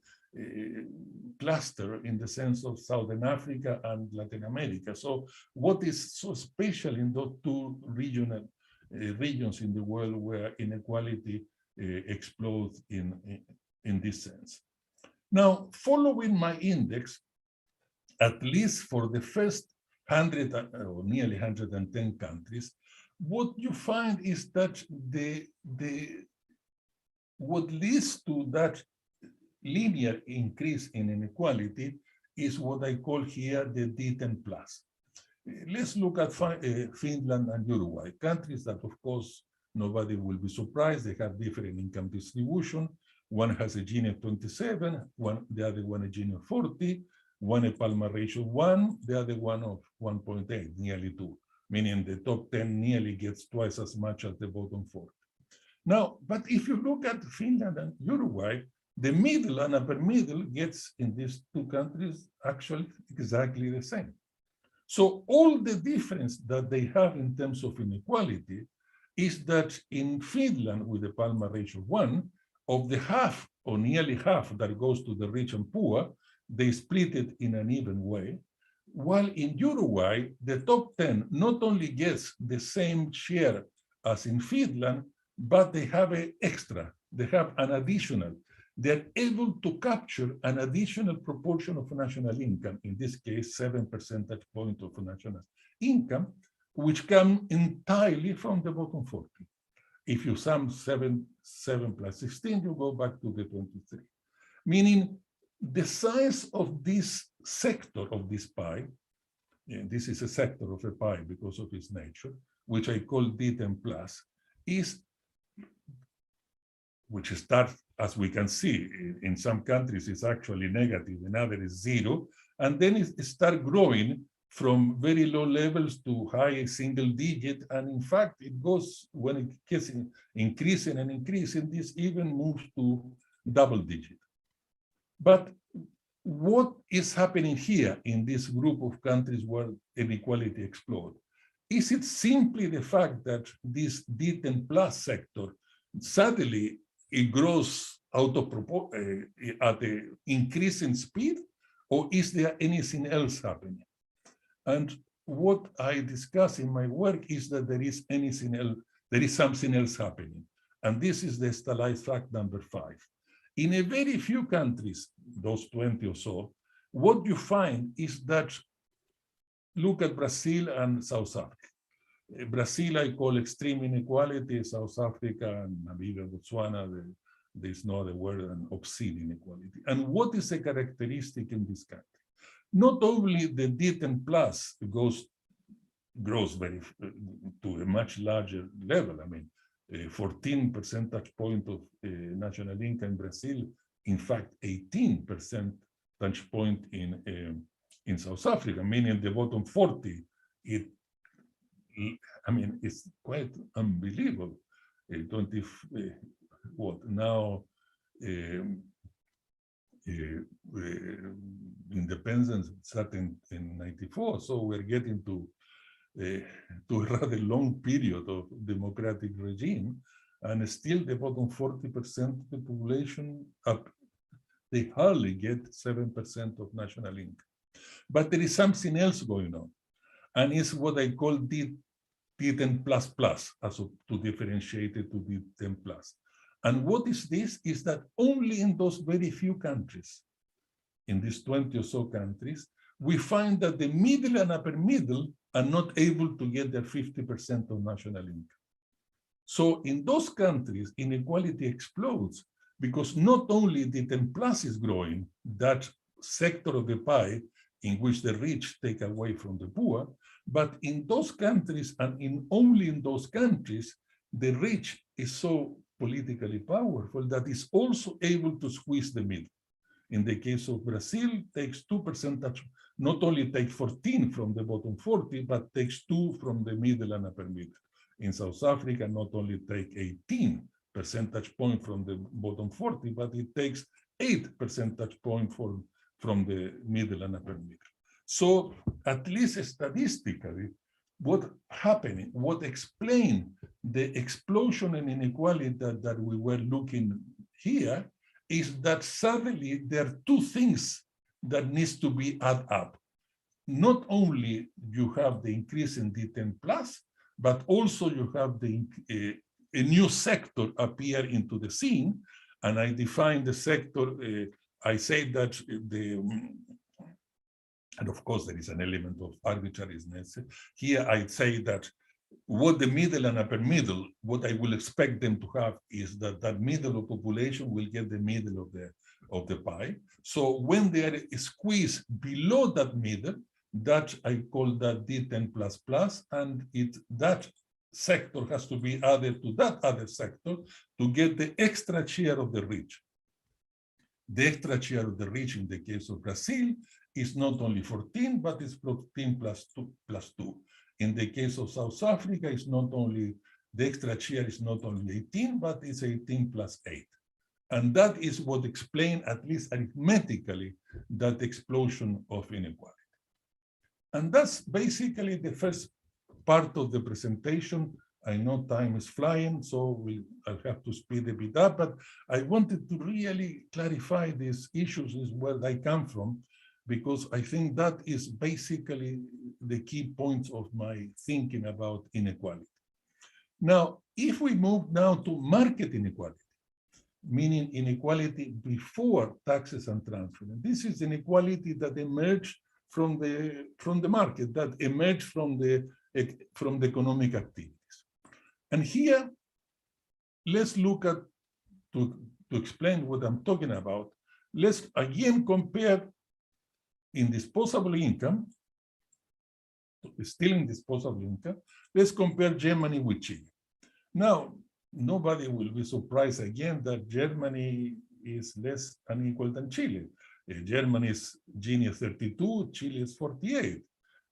clustered in the sense of Southern Africa and Latin America. So what is so special in those two regions in the world where inequality explodes in this sense? Now, following my index, at least for the first 100 or nearly 110 countries, what you find is that what leads to that linear increase in inequality is what I call here the T10 Plus. Let's look at Finland and Uruguay, countries that, of course, nobody will be surprised. They have different income distribution. One has a Genie of 27, the other one a Genie of 40, one a Palmer ratio of 1, the other one of 1.8, nearly 2, meaning the top 10 nearly gets twice as much as the bottom 40. Now, but if you look at Finland and Uruguay, the middle and upper middle gets in these two countries actually exactly the same. So all the difference that they have in terms of inequality is that in Finland, with the Palmer ratio of 1, of the half or nearly half that goes to the rich and poor, they split it in an even way. While in Uruguay, the top 10 not only gets the same share as in Finland, but they have an extra, they have an additional. They're able to capture an additional proportion of national income, in this case, 7 percentage points of national income, which come entirely from the bottom 40. If you sum 7 plus 16, you go back to the 23. Meaning the size of this sector of this pie this is a sector of a pie because of its nature, which I call T10 Plus, which starts, as we can see, in some countries it's actually negative, in others is zero, and then it starts growing from very low levels to high single digit, and in fact it goes, when it gets increasing and increasing, this even moves to double digit. But what is happening here in this group of countries where inequality explodes? Is it simply the fact that this T10 Plus sector suddenly it grows out of proportion at an increasing speed, or is there anything else happening? And what I discuss in my work is that there is anything else, there is something else happening. And this is the stylized fact number 5. In a very few countries, those 20 or so, what you find is that, look at Brazil and South Africa. Brazil, I call extreme inequality. South Africa and Namibia, Botswana, there's no other word than obscene inequality. And what is a characteristic in this country? Not only the T10 Plus grows very to a much larger level. I mean, 14 percentage point of national income in Brazil, in fact, 18 percentage point in South Africa, meaning the bottom 40. It's quite unbelievable. Independence started in 94, so we're getting to a rather long period of democratic regime, and still the bottom 40% of the population, they hardly get 7% of national income. But there is something else going on, and it's what I call T10 plus plus, also to differentiate it to T10 plus. And what is this? Is that only in those very few countries, in these 20 or so countries, we find that the middle and upper middle are not able to get their 50% of national income. So in those countries, inequality explodes because not only the T10 plus is growing, that sector of the pie in which the rich take away from the poor, but in those countries and only in those countries, the rich is so politically powerful that is also able to squeeze the middle. In the case of Brazil, takes 2%, not only take 14 from the bottom 40, but takes 2 from the middle and upper middle. In South Africa, not only take 18 percentage point from the bottom 40, but it takes 8 percentage point from the middle and upper middle. So at least statistically, what happening, what explained the explosion in inequality that we were looking here is that suddenly there are two things that needs to be added up. Not only you have the increase in T10 plus, but also you have a new sector appear into the scene. And I define the sector, I say that and of course there is an element of arbitrariness. Here I say that what the middle and upper middle, what I will expect them to have is that middle of population will get the middle of the pie. So when they are squeezed below that middle, that I call that T10 plus plus, and that sector has to be added to that other sector to get the extra share of the rich. The extra share of the rich in the case of Brazil is not only 14, but it's 14 plus 2. In the case of South Africa, it's not only, the extra share is not only 18, but it's 18 plus 8. And that is what explains, at least arithmetically, that explosion of inequality. And that's basically the first part of the presentation. I know time is flying, so I'll have to speed a bit up, but I wanted to really clarify these issues, is where I come from, because I think that is basically the key points of my thinking about inequality. Now, if we move now to market inequality, meaning inequality before taxes and transfer, and this is inequality that emerged from the market, that emerged from the economic activities. And here, let's look at, to explain what I'm talking about, let's again compare in disposable income still in disposable income. Let's compare Germany with Chile. Now, nobody will be surprised again that Germany is less unequal than Chile. Germany's Gini is 32, Chile is 48.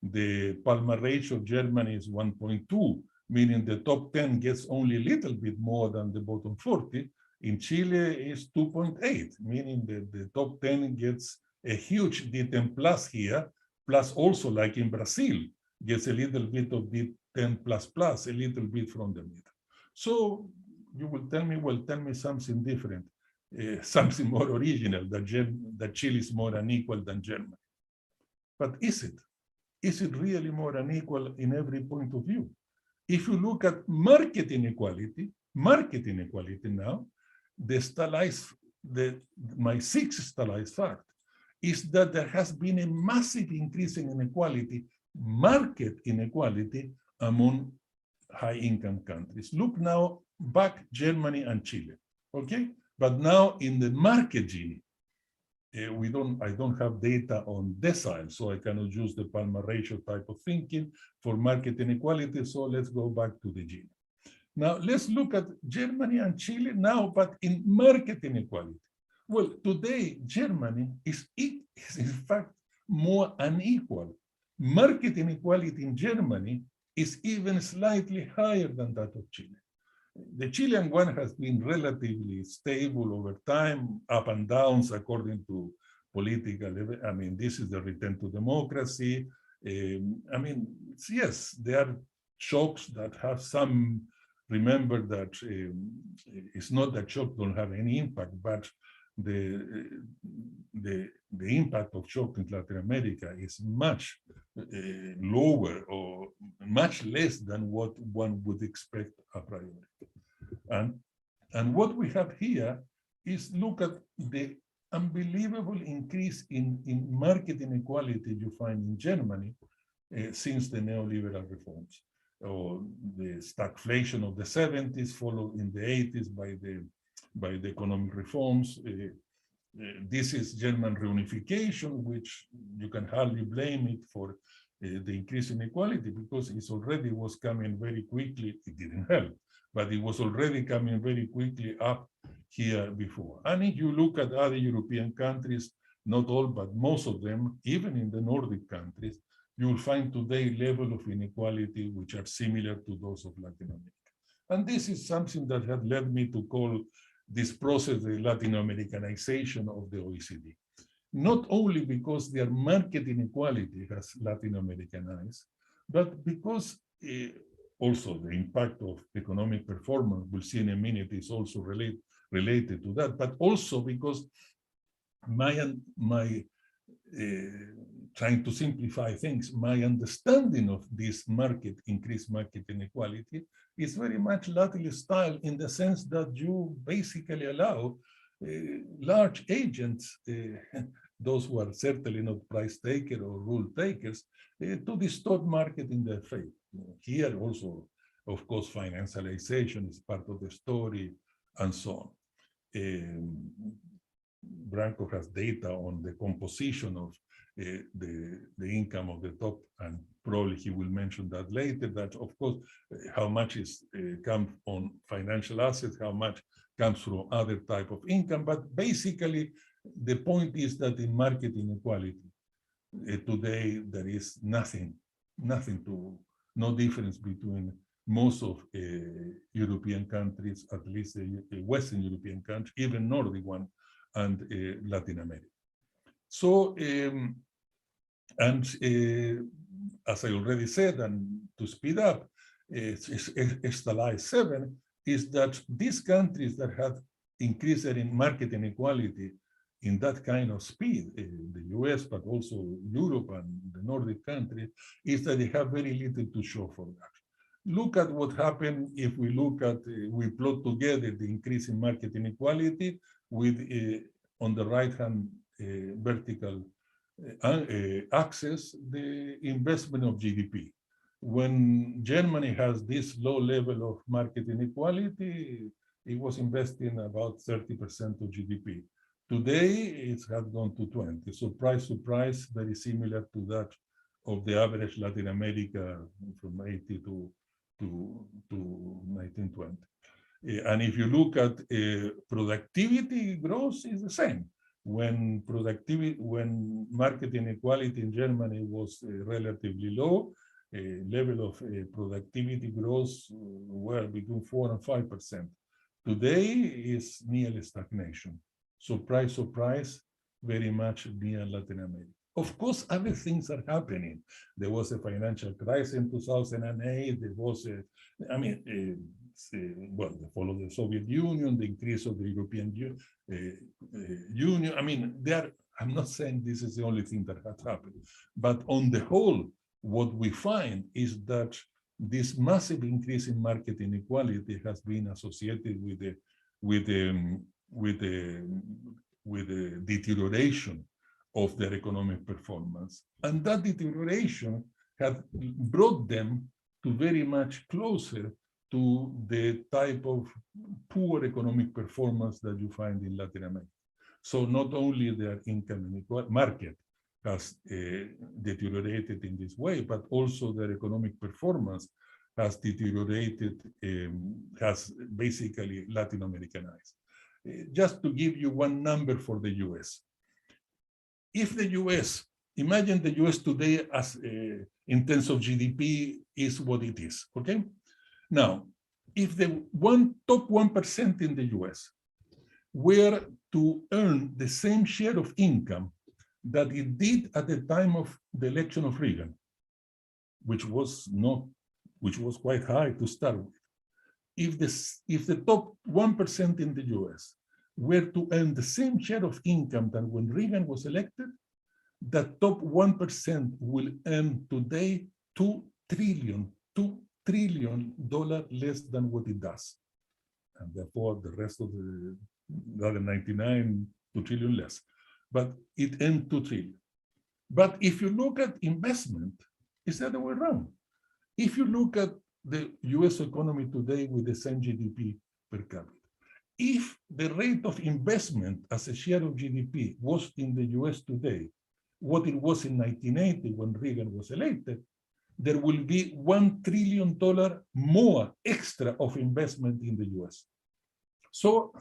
The Palma ratio of Germany is 1.2, meaning the top 10 gets only a little bit more than the bottom 40. In Chile is 2.8, meaning that the top 10 gets a huge T10 Plus here, plus also like in Brazil, gets a little bit of T10 Plus, a little bit from the middle. So you will tell me, well, tell me something different, something more original, that Chile is more unequal than Germany. But is it? Is it really more unequal in every point of view? If you look at market inequality now, my sixth stylized fact is that there has been a massive increase in inequality, market inequality among high-income countries. Look now back Germany and Chile, okay? But now in the market Gini, I don't have data on decile, so I cannot use the Palma ratio type of thinking for market inequality, so let's go back to the Gini. Now, let's look at Germany and Chile now, but in market inequality. Well, today, Germany is in fact more unequal. Market inequality in Germany is even slightly higher than that of Chile. The Chilean one has been relatively stable over time, up and downs according to political, I mean, this is the return to democracy. I mean, yes, there are shocks that have some, remember that it's not that shocks don't have any impact, but the impact of shock in Latin America is much lower or much less than what one would expect a priori. And what we have here is look at the unbelievable increase in market inequality you find in Germany since the neoliberal reforms, or the stagflation of the 70s, followed in the 80s by the economic reforms. This is German reunification, which you can hardly blame it for the increase in inequality, because it already was coming very quickly. It didn't help, but it was already coming very quickly up here before. And if you look at other European countries, not all, but most of them, even in the Nordic countries, you will find today level of inequality which are similar to those of Latin America. And this is something that had led me to call this process the Latin Americanization of the OECD. Not only because their market inequality has Latin Americanized, but because also the impact of economic performance, we'll see in a minute, is also related to that, but also because trying to simplify things, my understanding of this increased market inequality is very much Latin style, in the sense that you basically allow large agents, those who are certainly not price takers or rule takers, to distort market in their favor. Here also, of course, financialization is part of the story, and so on. Branko has data on the composition of the income of the top, and probably he will mention that later, that of course, how much is comes on financial assets, how much comes from other type of income. But basically, the point is that in market inequality, today there is no difference between most of European countries, at least the Western European countries, even Nordic one, and Latin America. So, as I already said, and to speed up, stylized 7 is that these countries that have increased their market inequality in that kind of speed, the US, but also Europe and the Nordic countries, is that they have very little to show for that. Look at what happened if we look at, we plot together the increase in market inequality with, on the right-hand vertical axis, the investment of GDP. When Germany has this low level of market inequality, it was investing about 30% of GDP. Today, it has gone to 20. Surprise, surprise, very similar to that of the average Latin America from 80 to 1920. And if you look at productivity growth, is the same. When market inequality in Germany was relatively low, level of productivity growth were between 4 and 5%. Today is nearly stagnation. Surprise, surprise, very much near Latin America. Of course, other things are happening. There was a financial crisis in 2008. There was well, the fall of the Soviet Union, the increase of the European Union. I mean, I'm not saying this is the only thing that has happened, but on the whole, what we find is that this massive increase in market inequality has been associated with the deterioration of their economic performance. And that deterioration had brought them to very much closer to the type of poor economic performance that you find in Latin America. So not only their income inequality market has deteriorated in this way, but also their economic performance has deteriorated, has basically Latin Americanized. Just to give you one number for the US. If the US, imagine the US today as in terms of GDP is what it is, okay? Now, if the top 1% in the US were to earn the same share of income that it did at the time of the election of Reagan, which was quite high to start with. If the top 1% in the US were to earn the same share of income than when Reagan was elected, the top 1% will earn today $2 trillion less than what it does. And therefore, the rest of the other 99, $2 trillion less. But it earned $2 trillion. But if you look at investment, it's the other way around. If you look at the US economy today with the same GDP per capita, if the rate of investment as a share of GDP was in the US today what it was in 1980 when Reagan was elected, there will be $1 trillion more extra of investment in the US. So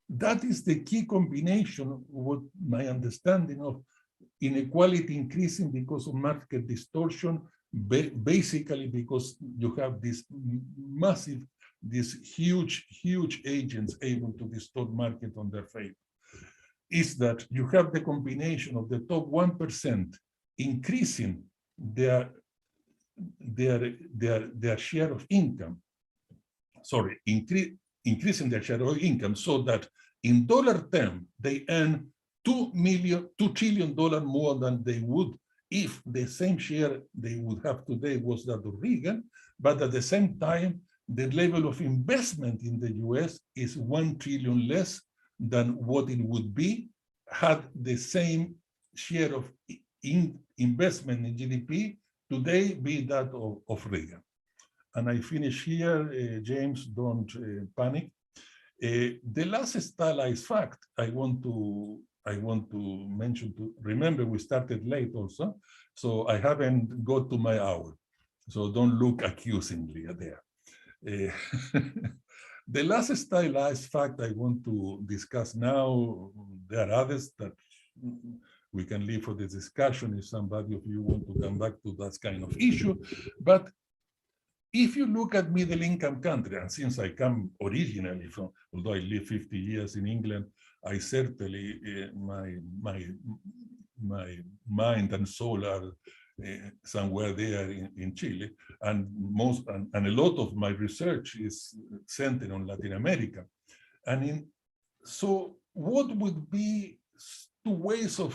that is the key combination of what my understanding of inequality increasing because of market distortion, basically because you have this massive, these huge agents able to distort market on their favor, is that you have the combination of the top 1% increasing their share of income, increasing their share of income so that in dollar terms, they earn $2 trillion more than they would if the same share they would have today was that of Reagan, but at the same time, the level of investment in the US is $1 trillion less than what it would be had the same share of investment in GDP today be that of Reagan. And I finish here, James, don't panic. The last stylized fact I want to mention, remember we started late also, so I haven't got to my hour, so don't look accusingly there. The last stylized fact I want to discuss now, there are others that we can leave for the discussion if somebody of you want to come back to that kind of issue, but if you look at middle income country, and since I come originally from, although I lived 50 years in England, I certainly, my mind and soul are somewhere there in Chile, and a lot of my research is centered on Latin America. And so what would be two ways of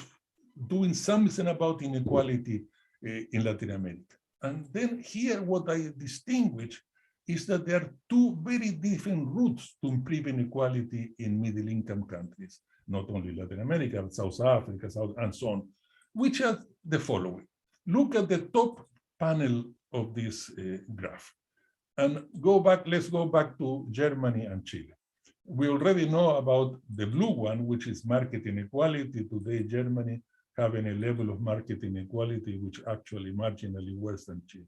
doing something about inequality in Latin America? And then here what I distinguish is that there are two very different routes to improve inequality in middle income countries, not only Latin America, but South Africa, and so on, which are the following. Look at the top panel of this graph and let's go back to Germany and Chile. We already know about the blue one, which is market inequality. Today, Germany having a level of market inequality which actually marginally worse than Chile.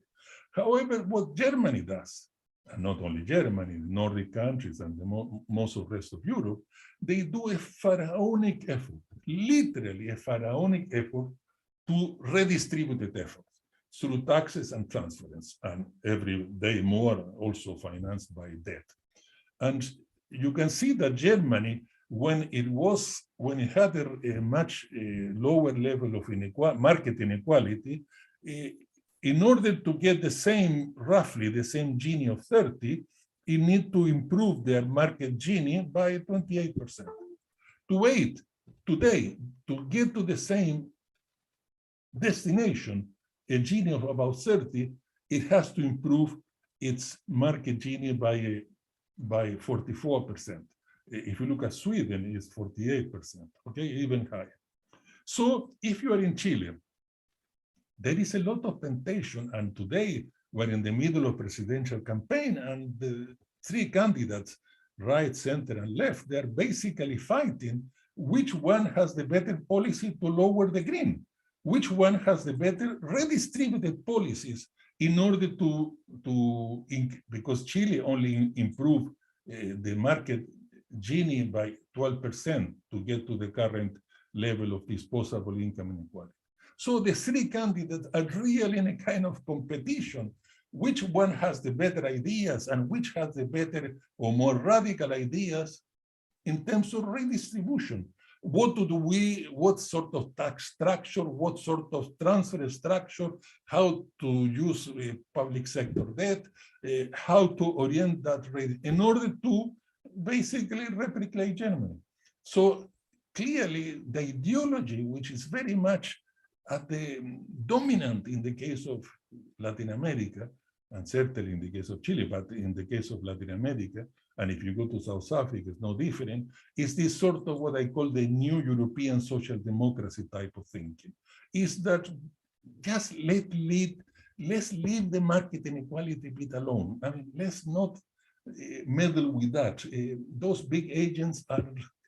However, what Germany does, and not only Germany, the Nordic countries and most of the rest of Europe, they do a pharaonic effort, literally a pharaonic effort to redistribute the effort through taxes and transference, and every day more also financed by debt. And you can see that Germany, when it had a much lower level of market inequality, in order to get the same, roughly the same Gini of 30, it need to improve their market Gini by 28%. To wait today, to get to the same destination, a Gini of about 30, it has to improve its market Gini by 44%. If you look at Sweden, it's 48%, okay, even higher. So if you are in Chile, there is a lot of temptation, and today we're in the middle of presidential campaign, and the three candidates, right, center, and left, they're basically fighting which one has the better policy to lower the green, which one has the better redistributed policies in order because Chile only improved the market Gini by 12% to get to the current level of disposable income inequality. So the three candidates are really in a kind of competition. Which one has the better ideas and which has the better or more radical ideas in terms of redistribution? What sort of tax structure, what sort of transfer structure, how to use public sector debt, how to orient that rate in order to basically replicate Germany. So clearly the ideology, which is very much at the dominant in the case of Latin America, and certainly in the case of Chile, but in the case of Latin America, and if you go to South Africa, it's no different, is this sort of what I call the new European social democracy type of thinking, is that just let's leave the market inequality bit alone. I mean, let's not meddle with that. Those big agents are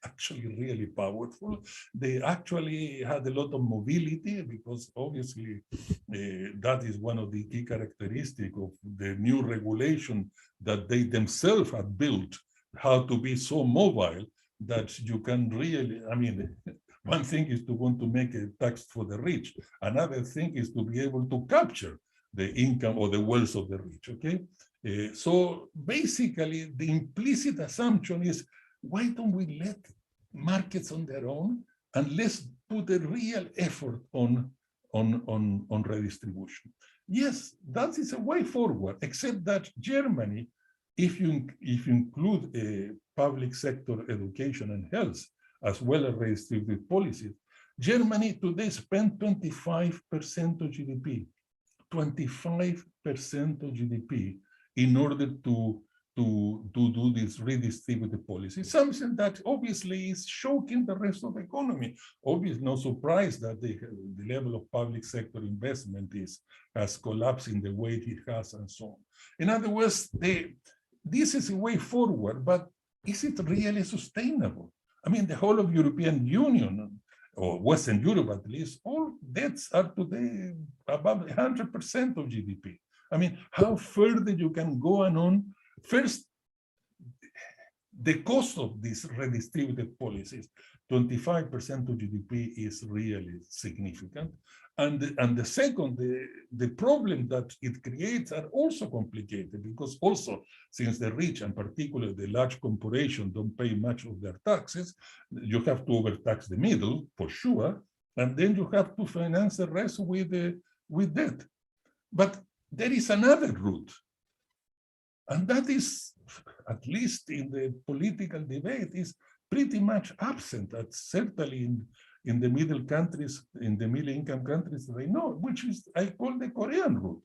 actually really powerful. They actually had a lot of mobility because obviously that is one of the key characteristics of the new regulation that they themselves have built, how to be so mobile that you can really, I mean, one thing is to want to make a tax for the rich. Another thing is to be able to capture the income or the wealth of the rich, okay? So basically the implicit assumption is, why don't we let markets on their own and let's put a real effort on redistribution? Yes, that is a way forward, except that Germany, if you include public sector education and health, as well as redistributive policies, Germany today spends 25% of GDP, 25% of GDP in order to do this redistributive policy, something that obviously is shocking the rest of the economy. Obviously, no surprise that the level of public sector investment has collapsed in the way it has and so on. In other words, this is a way forward, but is it really sustainable? I mean, the whole of European Union, or Western Europe at least, all debts are today above 100% of GDP. I mean, how further you can go and on? First, the cost of these redistributive policies, 25% of GDP is really significant. And the second, the problem that it creates are also complicated because also since the rich and particularly the large corporations don't pay much of their taxes, you have to overtax the middle for sure. And then you have to finance the rest with debt. But there is another route. And that is, at least in the political debate, is pretty much absent, certainly in the middle countries, in the middle income countries they know, which is, I call the Korean route.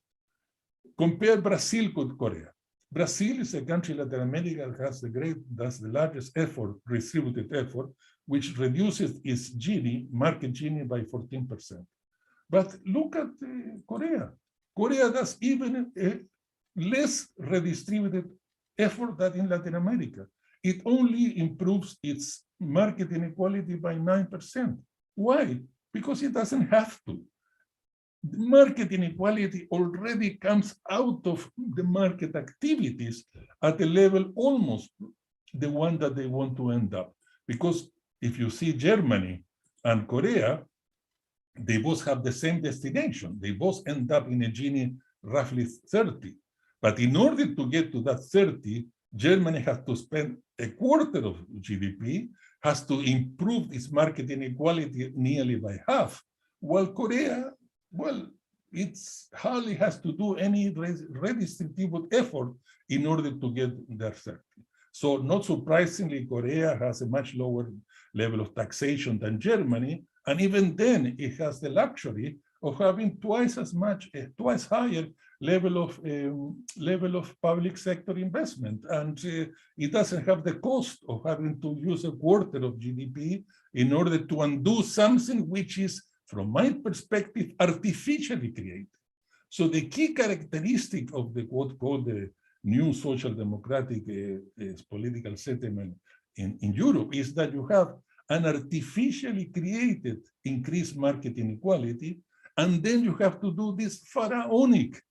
Compare Brazil with Korea. Brazil is a country in Latin America that does the largest effort, distributed effort, which reduces its Gini, market Gini, by 14%. But look at Korea. Korea does even less redistributed effort than in Latin America. It only improves its market inequality by 9%. Why? because it doesn't have to. The market inequality already comes out of the market activities at a level almost the one that they want to end up. Because if you see Germany and Korea, they both have the same destination. They both end up in a Gini roughly 30. But in order to get to that 30, Germany has to spend a quarter of GDP, has to improve its market inequality nearly by half, while Korea, well, it hardly has to do any redistributive effort in order to get there 30. So not surprisingly, Korea has a much lower level of taxation than Germany, and even then it has the luxury of having twice higher level of public sector investment, and it doesn't have the cost of having to use a quarter of GDP in order to undo something which is, from my perspective, artificially created. So the key characteristic of the what's called the new social democratic political settlement in Europe is that you have an artificially created increased market inequality, and then you have to do this pharaonic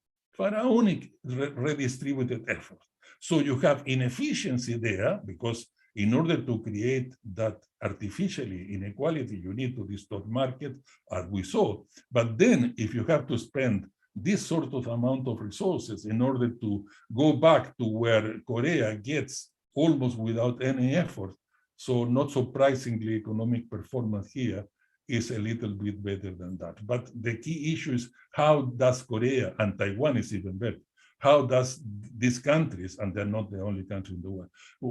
redistributed effort. So you have inefficiency there, because in order to create that artificially inequality, you need to distort market, as we saw. But then if you have to spend this sort of amount of resources in order to go back to where Korea gets almost without any effort, so not surprisingly, economic performance here is a little bit better than that. But the key issue is, how does Korea, and Taiwan is even better, how does these countries, and they're not the only country in the world,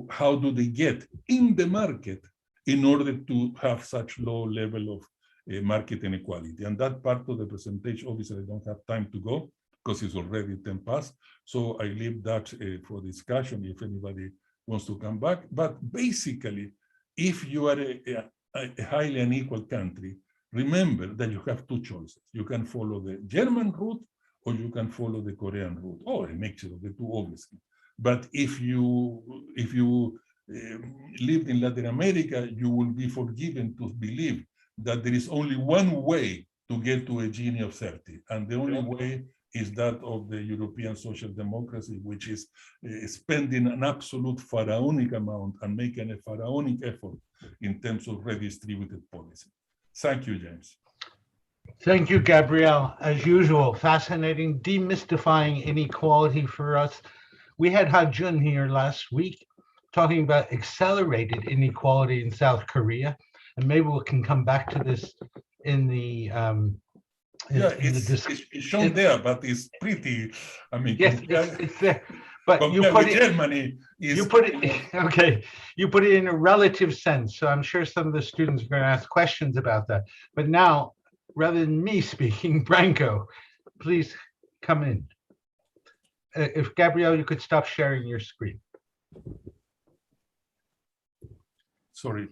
how do they get in the market in order to have such low level of market inequality? And that part of the presentation, obviously I don't have time to go because it's already 10 past. So I leave that for discussion if anybody wants to come back. But basically, if you are a highly unequal country, remember that you have two choices. You can follow the German route, or you can follow the Korean route, or a mixture of the two, obviously. But if you lived in Latin America, you will be forgiven to believe that there is only one way to get to a Gini of 30, and the only way is that of the European social democracy, which is spending an absolute pharaonic amount and making a pharaonic effort in terms of redistributed policy. Thank you, James. Thank you, Gabriel. As usual, fascinating, demystifying inequality for us. We had Ha-Jun here last week talking about accelerated inequality in South Korea, and maybe we can come back to this in the it's shown there, but it's pretty. I mean, yes, it's there. But you put it, Germany is, you put it okay. You put it in a relative sense. So I'm sure some of the students are going to ask questions about that. But now, rather than me speaking, Branko, please come in. If Gabrielle, you could stop sharing your screen. Sorry.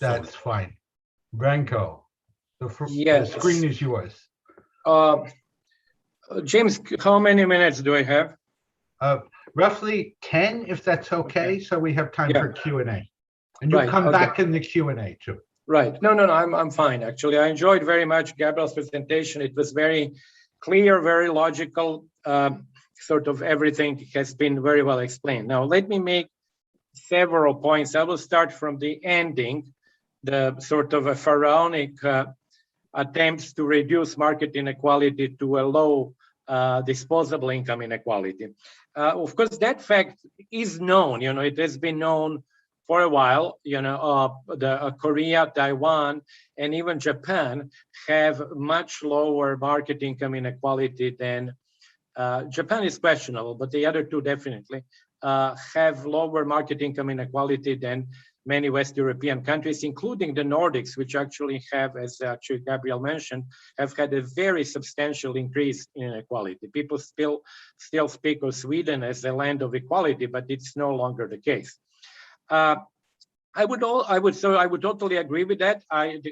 That's fine. Branko, yes. The screen is yours. James, how many minutes do I have? Roughly 10, if that's okay. So we have time for Q&A. And you'll come back in the Q&A too. Right. No, I'm fine, actually. I enjoyed very much Gabriel's presentation. It was very clear, very logical. Sort of everything has been very well explained. Now, let me make several points. I will start from the ending, the sort of a pharaonic attempts to reduce market inequality to a low disposable income inequality. Of course, that fact is known. You know, it has been known for a while. You know, Korea, Taiwan, and even Japan have much lower market income inequality than Japan is questionable, but the other two definitely have lower market income inequality than many West European countries, including the Nordics, which actually have, as actually Gabriel mentioned, have had a very substantial increase in inequality. People still speak of Sweden as a land of equality, but it's no longer the case. I would totally agree with that.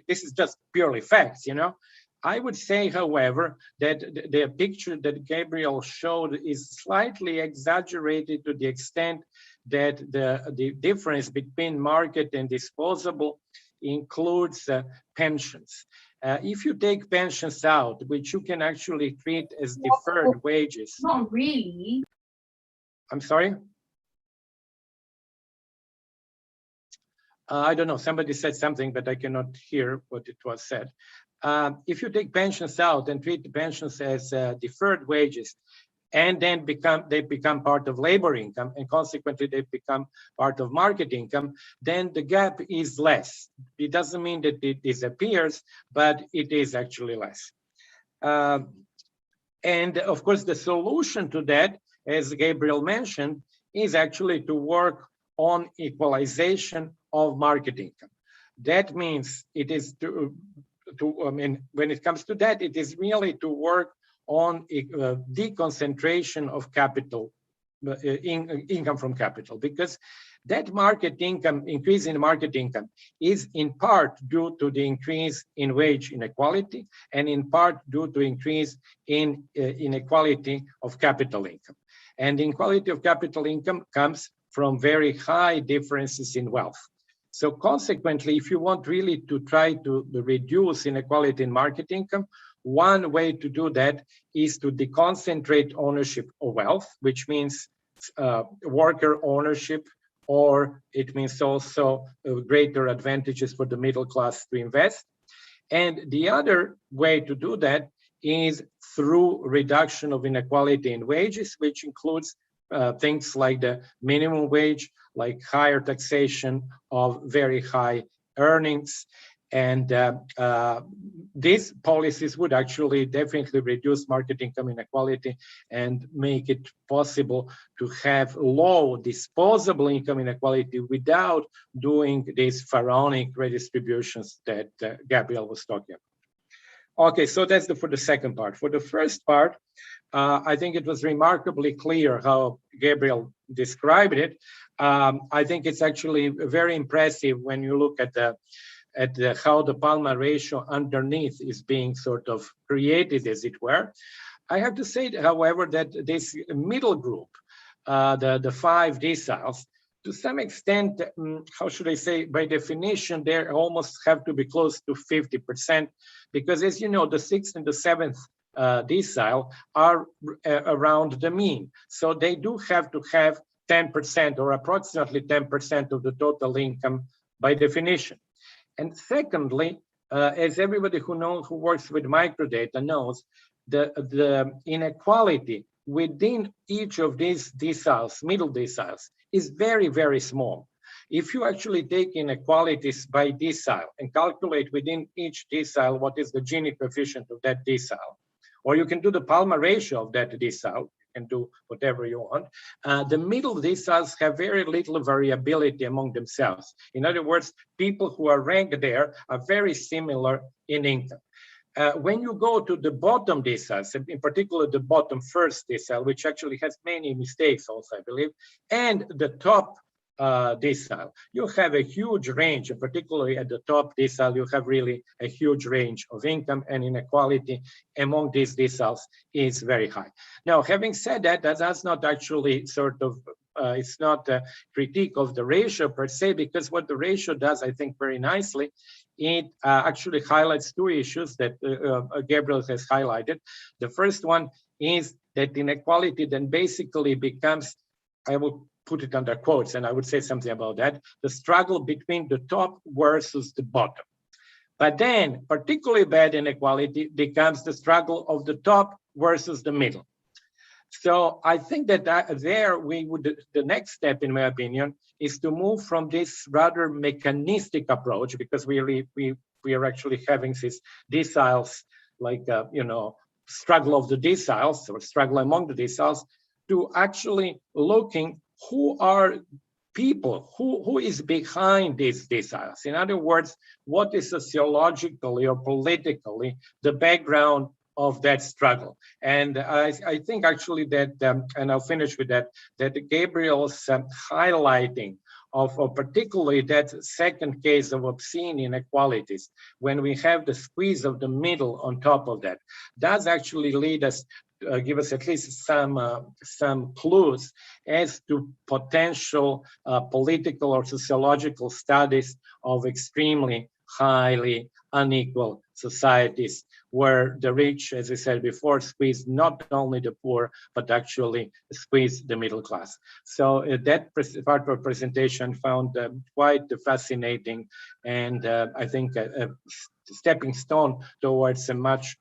This is just purely facts, you know. I would say, however, that the picture that Gabriel showed is slightly exaggerated to the extent that the difference between market and disposable includes pensions. If you take pensions out, which you can actually treat as deferred wages. Not really. I'm sorry? I don't know, somebody said something, but I cannot hear what it was said. If you take pensions out and treat the pensions as deferred wages, and then they become part of labor income, and consequently they become part of market income, then the gap is less. It doesn't mean that it disappears, but it is actually less. And of course, the solution to that, as Gabriel mentioned, is actually to work on equalization of market income. That means it is when it comes to that, it is really to work on deconcentration of capital, income from capital, because that market income, increase in market income, is in part due to the increase in wage inequality and in part due to increase in inequality of capital income. And the inequality of capital income comes from very high differences in wealth. So consequently, if you want really to try to reduce inequality in market income, one way to do that is to deconcentrate ownership of wealth, which means worker ownership, or it means also greater advantages for the middle class to invest. And the other way to do that is through reduction of inequality in wages, which includes things like the minimum wage, like higher taxation of very high earnings. And these policies would actually definitely reduce market income inequality and make it possible to have low disposable income inequality without doing these pharaonic redistributions that Gabriel was talking about. Okay, so that's for the second part. For the first part, I think it was remarkably clear how Gabriel described it. I think it's actually very impressive when you look at how the Palma ratio underneath is being sort of created, as it were. I have to say, however, that this middle group, the 5 deciles, to some extent, how should I say, by definition, they almost have to be close to 50%, because as you know, the 6th and the 7th decile are around the mean. So they do have to have 10% or approximately 10% of the total income by definition. And secondly, as everybody who works with microdata knows, the inequality within each of these deciles, middle deciles, is very, very small. If you actually take inequalities by decile and calculate within each decile what is the Gini coefficient of that decile, or you can do the Palma ratio of that decile, you can do whatever you want, the middle deciles have very little variability among themselves. In other words, people who are ranked there are very similar in income. When you go to the bottom deciles, in particular the bottom first decile, which actually has many mistakes also, I believe, and the top decile, you have a huge range, and particularly at the top decile, you have really a huge range of income, and inequality among these deciles is very high. Now, having said that, that does not actually sort of, it's not a critique of the ratio per se, because what the ratio does, I think, very nicely, it actually highlights 2 issues that Gabriel has highlighted. The first one is that inequality then basically becomes, I will put it under quotes, and I would say something about that, the struggle between the top versus the bottom. But then particularly bad inequality becomes the struggle of the top versus the middle. So I think that there we would, the next step, in my opinion, is to move from this rather mechanistic approach, because we are actually having these deciles, like, struggle of the deciles, or struggle among the deciles, to actually looking who are people, who is behind these deciles. In other words, what is sociologically or politically the background of that struggle. And I think actually that, and I'll finish with that Gabriel's highlighting of particularly that second case of obscene inequalities, when we have the squeeze of the middle on top of that, does actually lead us give us at least some clues as to potential political or sociological studies of extremely highly unequal societies, where the rich, as I said before, squeeze not only the poor, but actually squeeze the middle class. So that part of the presentation found quite fascinating, and I think a stepping stone towards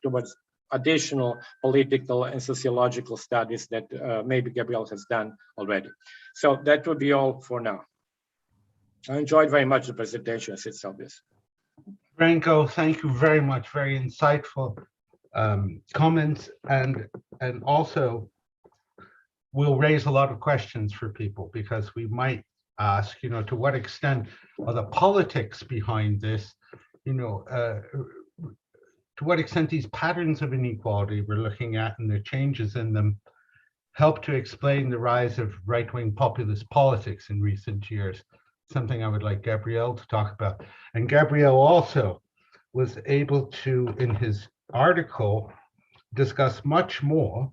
towards additional political and sociological studies that maybe Gabriel has done already. So that would be all for now. I enjoyed very much the presentation, as it's obvious. Branko, thank you very much. Very insightful comments, and also will raise a lot of questions for people, because we might ask, to what extent are the politics behind this, to what extent these patterns of inequality we're looking at and the changes in them help to explain the rise of right-wing populist politics in recent years. Something I would like Gabriel to talk about. And Gabriel also was able to, in his article, discuss much more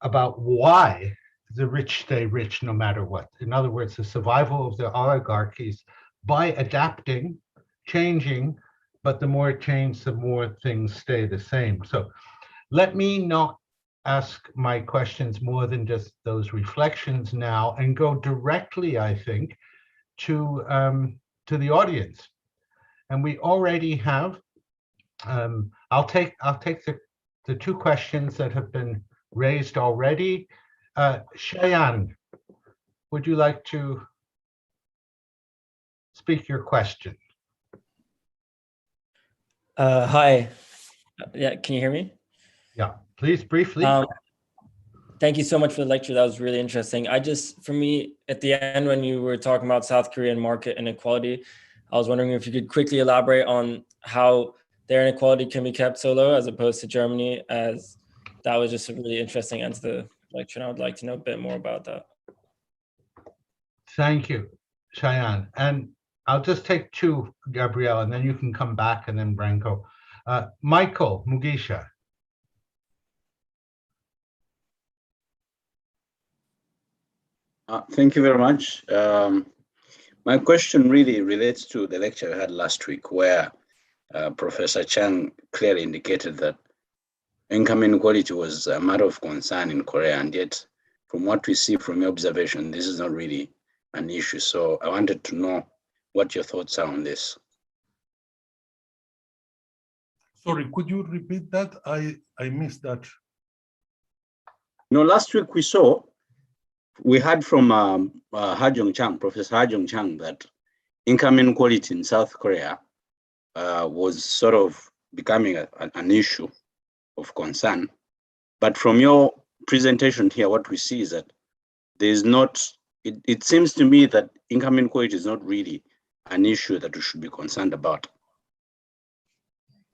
about why the rich stay rich no matter what. In other words, the survival of the oligarchies by adapting, changing, but the more it changes, the more things stay the same. So let me not ask my questions more than just those reflections now, and go directly, I think, to the audience. And we already have, I'll take the two questions that have been raised already. Cheyenne, would you like to speak your question? Hi. Yeah, can you hear me? Yeah, please, briefly. Thank you so much for the lecture. That was really interesting. For me, at the end, when you were talking about South Korean market inequality, I was wondering if you could quickly elaborate on how their inequality can be kept so low as opposed to Germany, as that was just a really interesting end to the lecture, and I would like to know a bit more about that. Thank you, Cheyenne. And I'll just take two, Gabrielle, and then you can come back, and then Branko. Michael Mugisha. Thank you very much. My question really relates to the lecture I had last week, where Professor Chang clearly indicated that income inequality was a matter of concern in Korea, and yet from what we see from your observation, this is not really an issue. So I wanted to know what your thoughts are on this. Sorry, could you repeat that? I missed that. No, last week we heard from Ha-Jung Chang, Professor Ha-Jung Chang, that income inequality in South Korea was sort of becoming an issue of concern. But from your presentation here, what we see is that there's not, it seems to me that income inequality is not really an issue that we should be concerned about.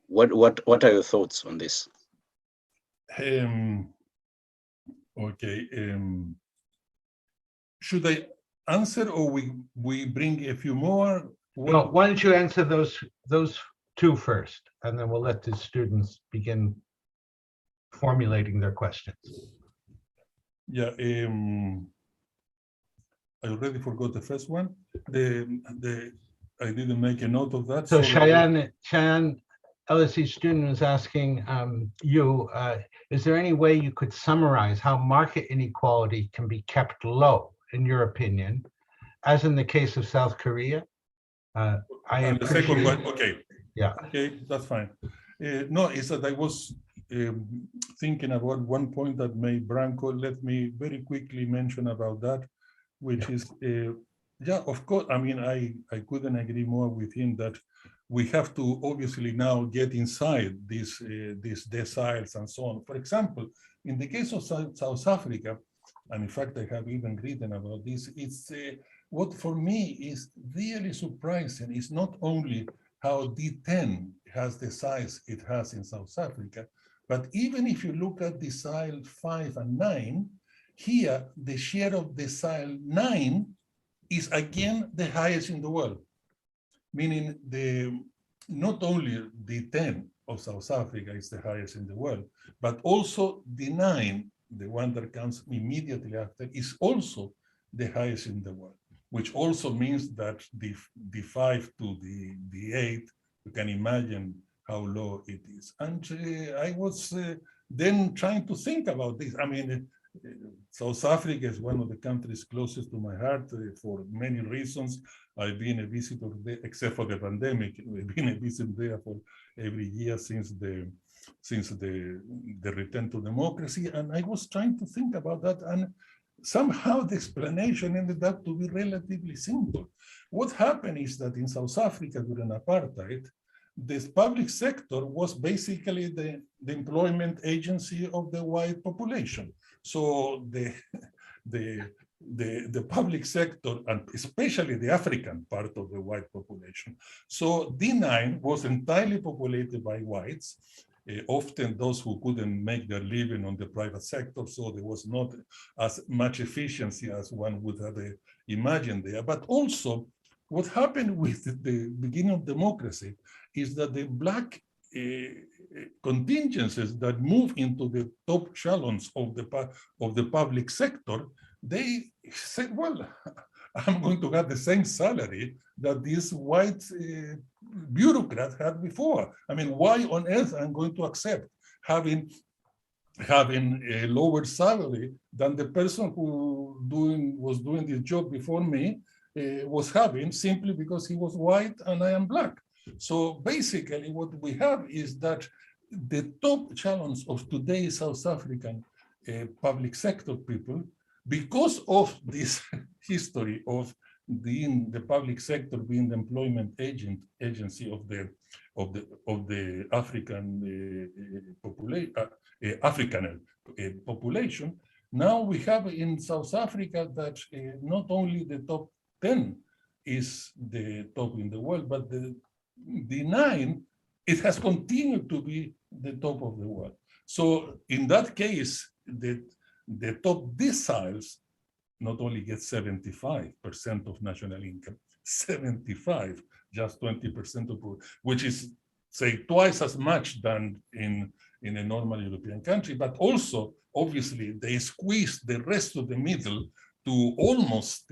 What are your thoughts on this? Okay. Should I answer, or we bring a few more? Well, why don't you answer those two first, and then we'll let the students begin formulating their questions. Yeah, I already forgot the first one. I didn't make a note of that. So Cheyenne, LSE student was asking you, is there any way you could summarize how market inequality can be kept low, in your opinion, as in the case of South Korea? And the second one, okay. Yeah. Okay, that's fine. No, it's that I was thinking about one point that made Branko. Let me very quickly mention about that, which is, yeah, of course, I mean, I couldn't agree more with him that we have to obviously now get inside these deciles and so on. For example, in the case of South Africa, and in fact, I have even written about this, it's what for me is really surprising is not only how D10 has the size it has in South Africa, but even if you look at decile 5 and 9, here the share of decile 9 is again the highest in the world, meaning not only D10, of South Africa is the highest in the world, but also D9, the one that comes immediately after, is also the highest in the world, which also means that the 5 to the 8, you can imagine how low it is. And I was then trying to think about this. I mean, South Africa is one of the countries closest to my heart for many reasons. I've been a visitor there, except for the pandemic. I've been a visitor there for every year since the return to democracy. And I was trying to think about that, and somehow the explanation ended up to be relatively simple. What happened is that in South Africa during apartheid, the public sector was basically the employment agency of the white population. So the public sector, and especially the African part of the white population. So D9 was entirely populated by whites, often those who couldn't make their living on the private sector, so there was not as much efficiency as one would have imagined there. But also, what happened with the beginning of democracy is that the Black contingencies that move into the top echelons of the public sector, they said, well, I'm going to have the same salary that this white bureaucrat had before. I mean, why on earth I'm going to accept having a lower salary than the person who was doing this job before me was having, simply because he was white and I am Black. So basically what we have is that the top challenge of today's South African public sector people, because of this history of the public sector being the employment agency of the African population, now we have in South Africa that not only the top 10 is the top in the world, but the 9, it has continued to be the top of the world. So in that case, the top deciles not only get 75% of national income, 75, just 20% of, which is, say, twice as much than in a normal European country, but also, obviously, they squeeze the rest of the middle to almost,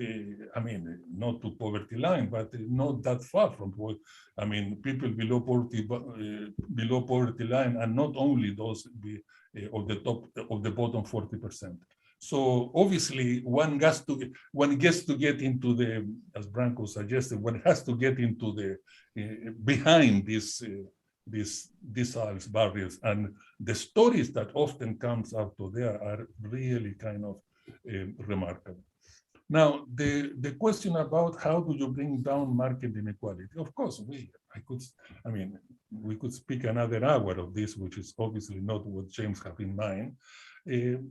I mean, not to poverty line, but not that far from poverty. I mean, people below poverty line, and not only those of the top of the bottom 40%. So obviously, one gets to get into the, as Branko suggested, one has to get into the behind these barriers, and the stories that often comes out of there are really kind of remarkable. Now, the question about how do you bring down market inequality? Of course, we could speak another hour of this, which is obviously not what James have in mind.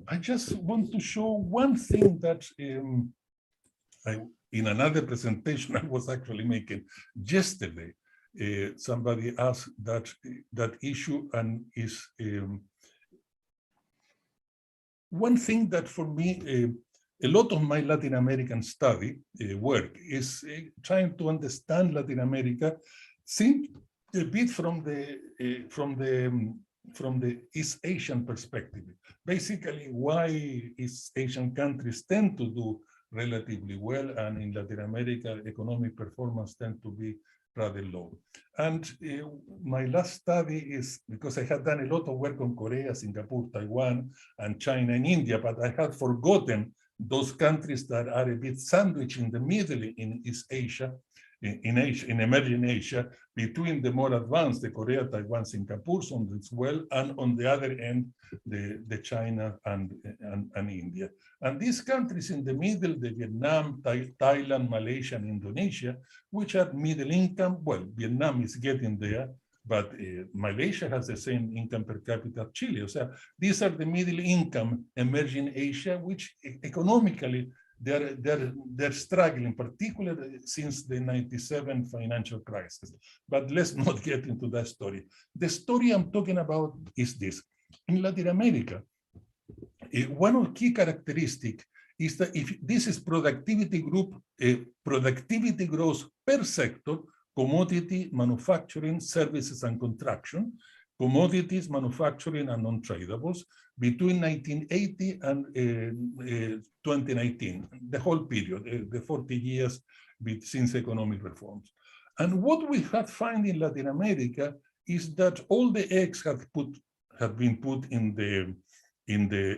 I just want to show one thing that in another presentation I was actually making yesterday. Somebody asked that issue, and is one thing that for me, a lot of my Latin American study work is trying to understand Latin America, think a bit from the East Asian perspective. Basically, why East Asian countries tend to do relatively well, and in Latin America, economic performance tend to be rather low. And my last study is, because I had done a lot of work on Korea, Singapore, Taiwan, and China and India, but I had forgotten those countries that are a bit sandwiched in the middle in East Asia, in emerging Asia, between the more advanced, the Korea, Taiwan, Singapore, on this well, and on the other end, the China and India. And these countries in the middle, the Vietnam, Thailand, Malaysia, and Indonesia, which are middle income. Well, Vietnam is getting there, but Malaysia has the same income per capita as Chile. So these are the middle income emerging Asia, which economically they're struggling, particularly since the '97 financial crisis. But let's not get into that story. The story I'm talking about is this. In Latin America, one of the key characteristics is that if this is productivity group, productivity growth per sector, commodity, manufacturing, services, and construction, commodities, manufacturing, and non-tradables between 1980 and 2019, the whole period, the 40 years since economic reforms. And what we have found in Latin America is that all the eggs have been put in the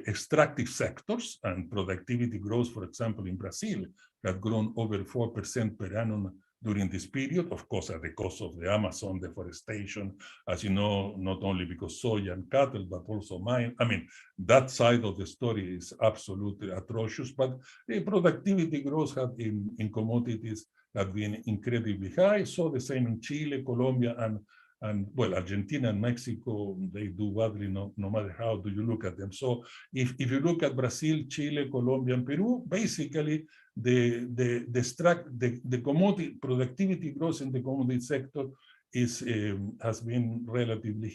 extractive sectors, and productivity growth, for example, in Brazil, have grown over 4% per annum during this period, of course, at the cost of the Amazon deforestation, as you know, not only because soya and cattle, but also mine. I mean, that side of the story is absolutely atrocious, but the productivity growth in commodities have been incredibly high. So the same in Chile, Colombia, and well, Argentina and Mexico, they do badly no matter how do you look at them. So if you look at Brazil, Chile, Colombia, and Peru, basically the commodity productivity growth in the commodity sector has been relatively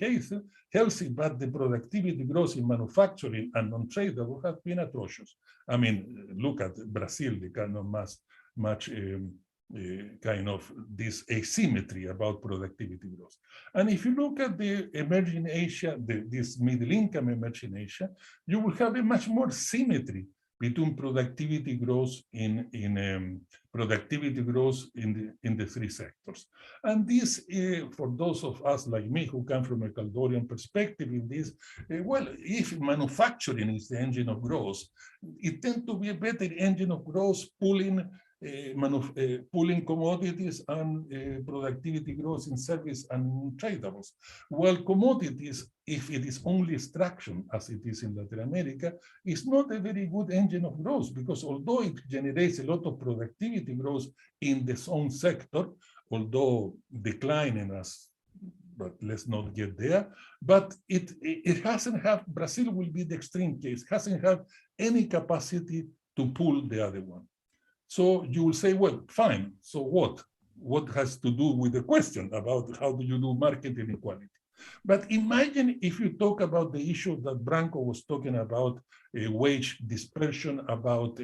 healthy, but the productivity growth in manufacturing and non-tradable has been atrocious. I mean, look at Brazil, the kind of kind of this asymmetry about productivity growth. And if you look at the emerging Asia, this middle income emerging Asia, you will have a much more symmetry between productivity growth in the three sectors. And this, for those of us like me who come from a Caldorian perspective in this, well, if manufacturing is the engine of growth, it tends to be a better engine of growth, pulling commodities and productivity growth in service and tradables. While commodities, if it is only extraction, as it is in Latin America, is not a very good engine of growth, because although it generates a lot of productivity growth in its own sector, although declining but let's not get there, but it hasn't had, Brazil will be the extreme case, hasn't had any capacity to pull the other one. So you will say, well, fine, so what? What has to do with the question about how do you do market inequality? But imagine if you talk about the issue that Branko was talking about, wage dispersion, about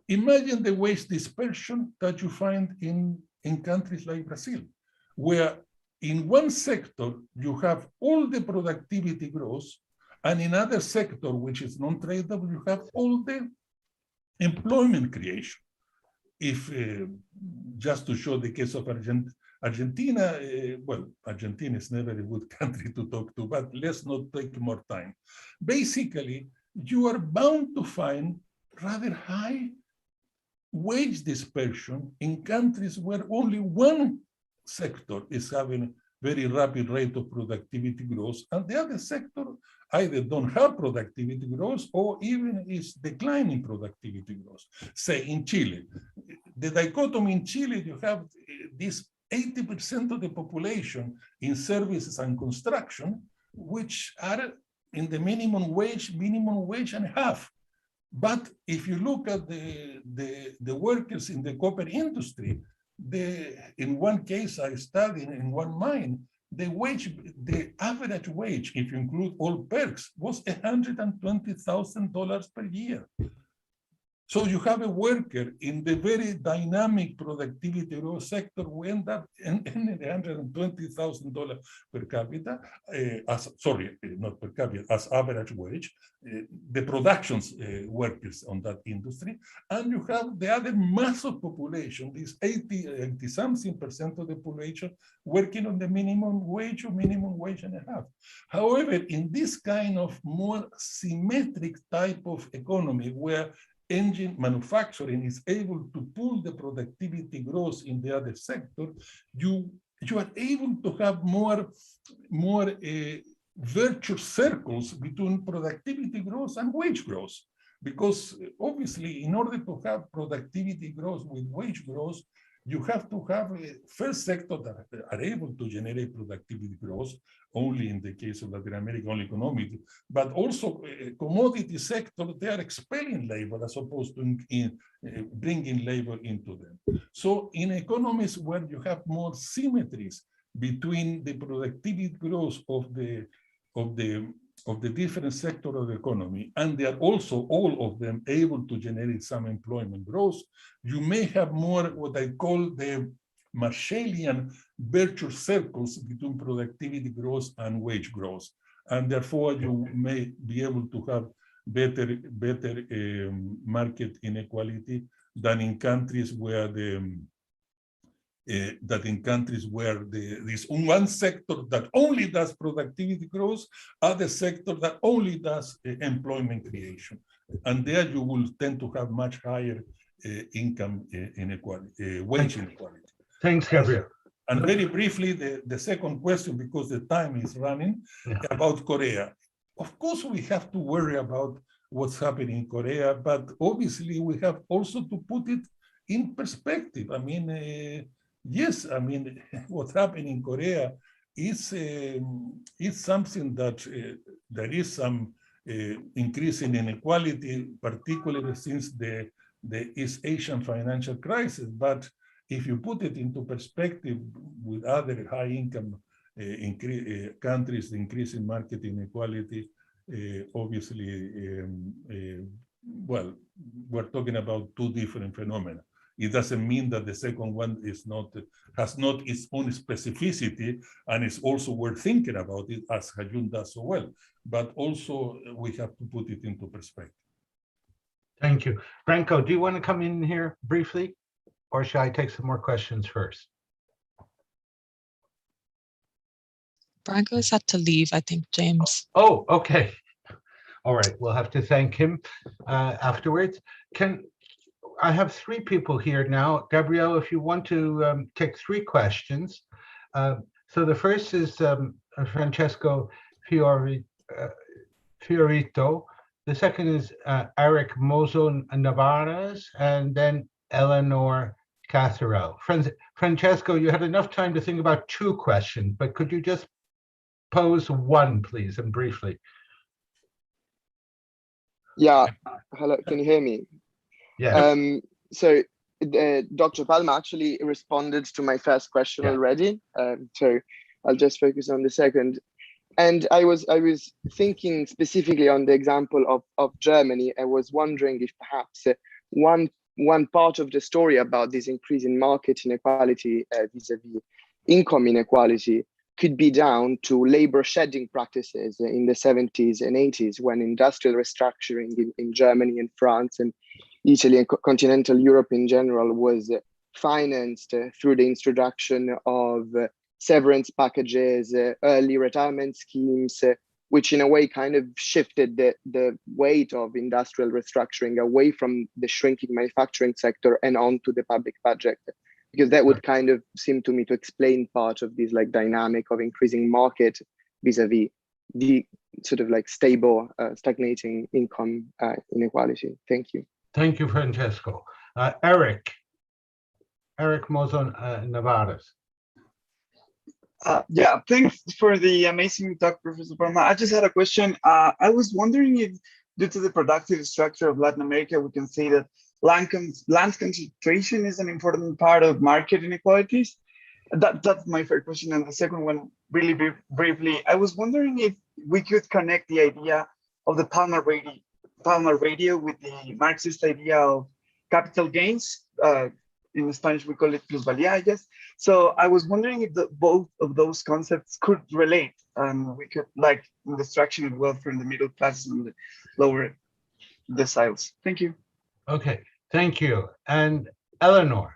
imagine the wage dispersion that you find in countries like Brazil, where in one sector you have all the productivity growth, and in other sector, which is non-tradable, you have all the employment creation. If just to show the case of Argentina, well, Argentina is never a good country to talk to, but let's not take more time. Basically, you are bound to find rather high wage dispersion in countries where only one sector is having very rapid rate of productivity growth, and the other sector either don't have productivity growth or even is declining productivity growth. Say in Chile, the dichotomy in Chile, you have this 80% of the population in services and construction, which are in the minimum wage and a half. But if you look at the workers in the copper industry, in one case I studied in one mine, the average wage, if you include all perks, was $120,000 per year. So you have a worker in the very dynamic productivity growth sector who end up in $120,000 per capita, not per capita, as average wage, the productions workers on that industry, and you have the other mass of population, this 80-something% of the population working on the minimum wage or minimum wage and a half. However, in this kind of more symmetric type of economy where engine manufacturing is able to pull the productivity growth in the other sector, you are able to have more virtuous circles between productivity growth and wage growth. Because obviously, in order to have productivity growth with wage growth, you have to have a first sector that are able to generate productivity growth, only in the case of Latin America, only economic, but also commodity sector, they are expelling labor as opposed to bringing labor into them. So in economies where you have more symmetries between the productivity growth of the different sector of the economy, and they are also all of them able to generate some employment growth, you may have more what I call the Marshallian virtuous circles between productivity growth and wage growth. And therefore, you may be able to have better market inequality than in countries where there's one sector that only does productivity growth, other sector that only does employment creation. And there you will tend to have much higher income inequality, wage inequality. Thanks, Gabriel. And very briefly, the second question, because the time is running, about Korea. Of course, we have to worry about what's happening in Korea, but obviously we have also to put it in perspective. I mean, yes, I mean, what's happening in Korea is something that there is some increase in inequality, particularly since the East Asian financial crisis. But if you put it into perspective with other high-income countries, the increase in market inequality, obviously, well, we're talking about two different phenomena. It doesn't mean that the second one has not its own specificity, and it's also worth thinking about it, as Hajun does so well. But also, we have to put it into perspective. Thank you. Branko, do you want to come in here briefly? Or should I take some more questions first? Branko's had to leave, I think, James. Oh, okay. All right, we'll have to thank him afterwards. I have three people here now. Gabriel, if you want to take three questions. So the first is Francesco Fiorito. The second is Eric Mozo Navarez, and then Eleanor Catherell. Francesco, you had enough time to think about two questions, but could you just pose one, please, and briefly? Yeah, hello, can you hear me? Yeah. So Dr. Palma actually responded to my first question already, so I'll just focus on the second. And I was thinking specifically on the example of Germany. I was wondering if perhaps one part of the story about this increase in market inequality vis-a-vis income inequality could be down to labor shedding practices in the 70s and 80s, when industrial restructuring in Germany and France and Italy and continental Europe in general was financed through the introduction of severance packages, early retirement schemes, which in a way kind of shifted the weight of industrial restructuring away from the shrinking manufacturing sector and onto the public budget. Because that would kind of seem to me to explain part of this like dynamic of increasing market vis-a-vis the sort of like stable, stagnating income inequality. Thank you. Thank you, Francesco. Eric Mozo Navarez. Yeah, thanks for the amazing talk, Professor Palma. I just had a question. I was wondering if, due to the productive structure of Latin America, we can say that land concentration is an important part of market inequalities. That's my first question. And the second one, really briefly, I was wondering if we could connect the idea of the Palma radio with the Marxist idea of capital gains. In Spanish, we call it plusvalía, I guess. So I was wondering if both of those concepts could relate, and we could, like, in the destruction of wealth from the middle classes and the lower deciles. Thank you. Okay, thank you. And Eleanor.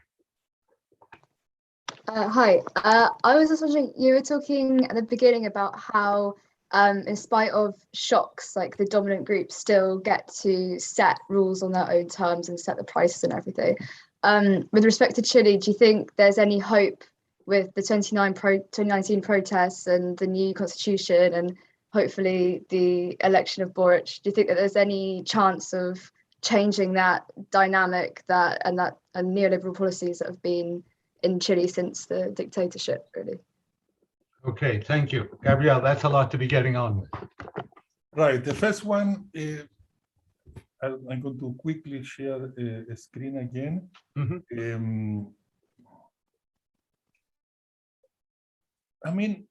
Hi, I was just wondering, you were talking at the beginning about how in spite of shocks, like the dominant groups still get to set rules on their own terms and set the prices and everything. With respect to Chile, do you think there's any hope with the 2019 protests and the new constitution and hopefully the election of Boric? Do you think that there's any chance of changing that dynamic and neoliberal policies that have been in Chile since the dictatorship, really? Okay, thank you. Gabriel, that's a lot to be getting on with. Right, the first one, I'm going to quickly share a screen again. Mm-hmm. I mean,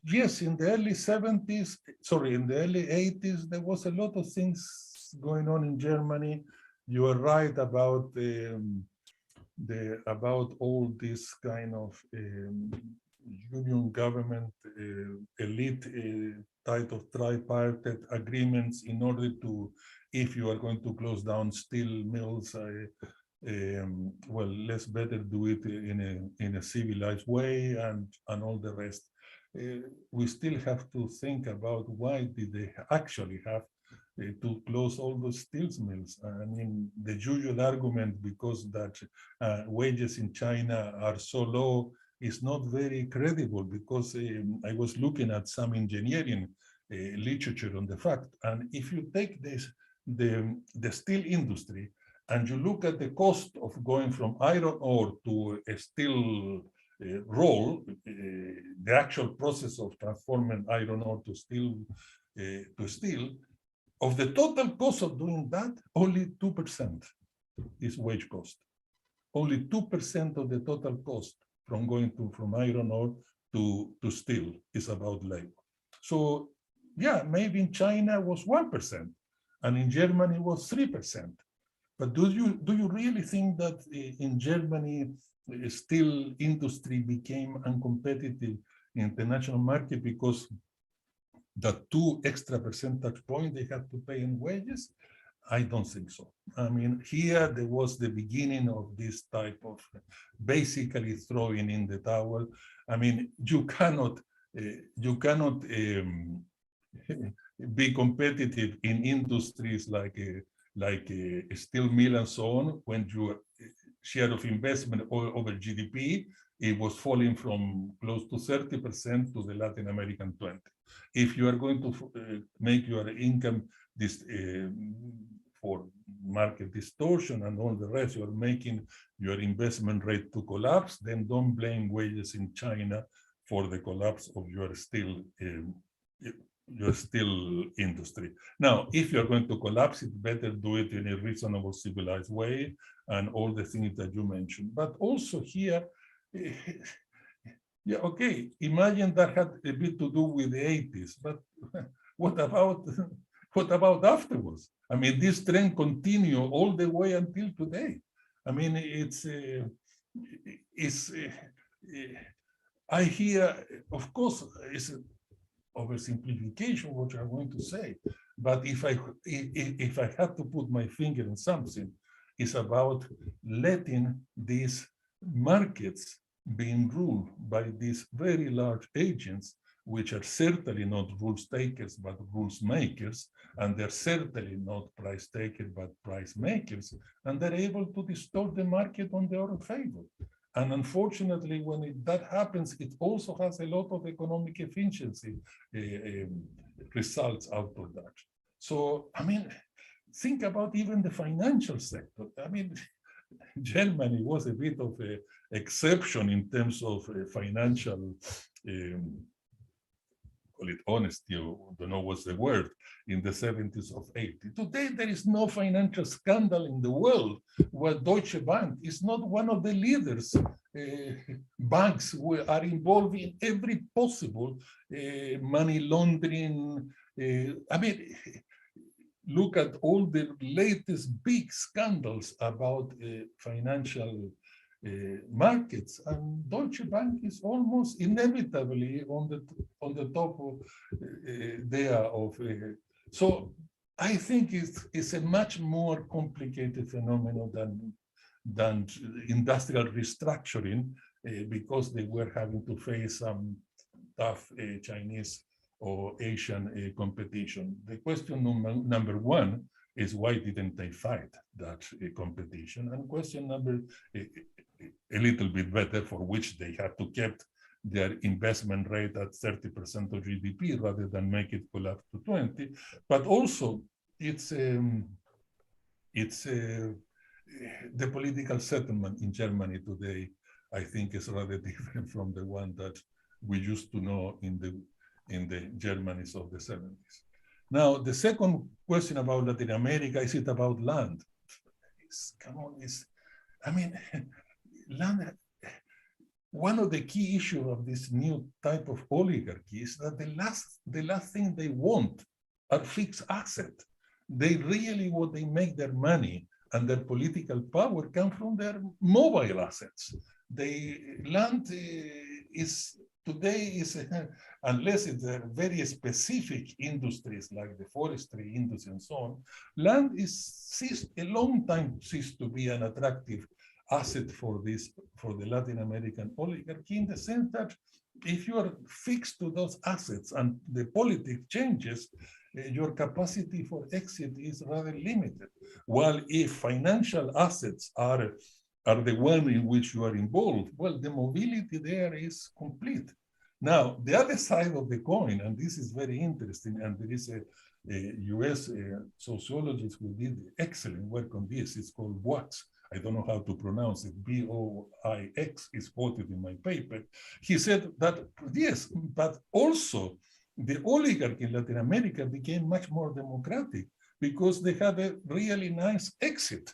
yes, in the early 70s, in the early 80s, there was a lot of things going on in Germany. You are right about about all this kind of union government elite type of tripartite agreements in order to, if you are going to close down steel mills, well, let's better do it in a civilized way and all the rest. We still have to think about why did they actually have to close all those steel mills. I mean, the usual argument because that wages in China are so low is not very credible, because I was looking at some engineering literature on the fact, and if you take this, the steel industry, and you look at the cost of going from iron ore to a steel roll, the actual process of transforming iron ore to steel, of the total cost of doing that, only 2% is wage cost. Only 2% of the total cost from going from iron ore to steel is about labor. So yeah, maybe in China was 1%, and in Germany was 3%. But do you really think that in Germany, steel industry became uncompetitive in the international market because the 2 extra percentage points they had to pay in wages? I don't think so. I mean, here there was the beginning of this type of basically throwing in the towel. I mean, you cannot be competitive in industries like a steel mill and so on when your share of investment over GDP, it was falling from close to 30% to the Latin American 20%. If you are going to make your income this for market distortion and all the rest, you're making your investment rate to collapse, then don't blame wages in China for the collapse of your steel industry. Now, if you're going to collapse it, better do it in a reasonable, civilized way, and all the things that you mentioned. But also here, yeah, okay, imagine that had a bit to do with the 80s, but what about afterwards? I mean, this trend continue all the way until today. I mean, I hear, of course, it's oversimplification what I'm going to say, but if I had to put my finger on something, it's about letting these markets being ruled by these very large agents, which are certainly not rules takers, but rules makers, and they're certainly not price takers, but price makers, and they're able to distort the market on their own favor. And unfortunately, when that happens, it also has a lot of economic efficiency results out of that. So, I mean, think about even the financial sector. I mean, Germany was a bit of an exception in terms of financial, call it honesty, or don't know what's the word, in the 70s of 80. Today, there is no financial scandal in the world where Deutsche Bank is not one of the leaders. Banks are involved in every possible money laundering. I mean, look at all the latest big scandals about financial markets, and Deutsche Bank is almost inevitably on the top of so I think it's a much more complicated phenomenon than industrial restructuring, because they were having to face some tough Chinese or Asian competition. The question number one is, why didn't they fight that competition? And question number a little bit better, for which they had to keep their investment rate at 30% of GDP rather than make it collapse to 20. But also, it's the political settlement in Germany today, I think, is rather different from the one that we used to know in the Germanys of the 70s. Now, the second question about Latin America, is it about land? I mean, land, one of the key issues of this new type of oligarchy is that the last thing they want are fixed assets. They really, what they make their money and their political power come from their mobile assets. The land is today unless it's a very specific industries like the forestry industry and so on, land is a long time ceased to be an attractive asset for the Latin American oligarchy, in the sense that if you are fixed to those assets and the politics changes, your capacity for exit is rather limited. While if financial assets are the one in which you are involved, well, the mobility there is complete. Now, the other side of the coin, and this is very interesting, and there is a US sociologist who did excellent work on this, it's called Boix. I don't know how to pronounce it, B-O-I-X is quoted in my paper. He said that, yes, but also the oligarchy in Latin America became much more democratic because they had a really nice exit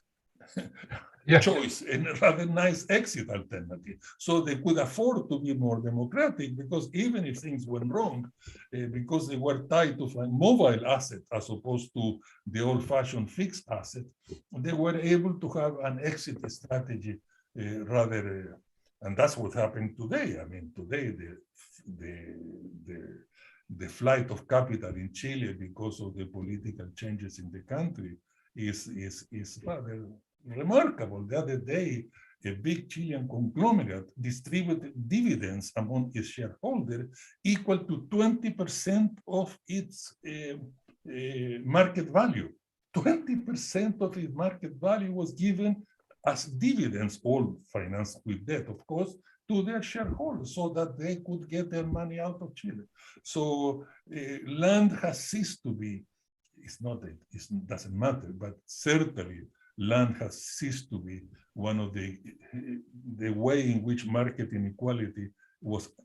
choice and a rather nice exit alternative. So they could afford to be more democratic because even if things went wrong, because they were tied to a mobile asset as opposed to the old-fashioned fixed asset, they were able to have an exit strategy rather, and that's what happened today. I mean, today the flight of capital in Chile because of the political changes in the country is rather remarkable. The other day, a big Chilean conglomerate distributed dividends among its shareholders equal to 20% of its market value. 20% of its market value was given as dividends, all financed with debt, of course, to their shareholders so that they could get their money out of Chile. So land has ceased to be, it doesn't matter, but certainly land has ceased to be one of the way in which market inequality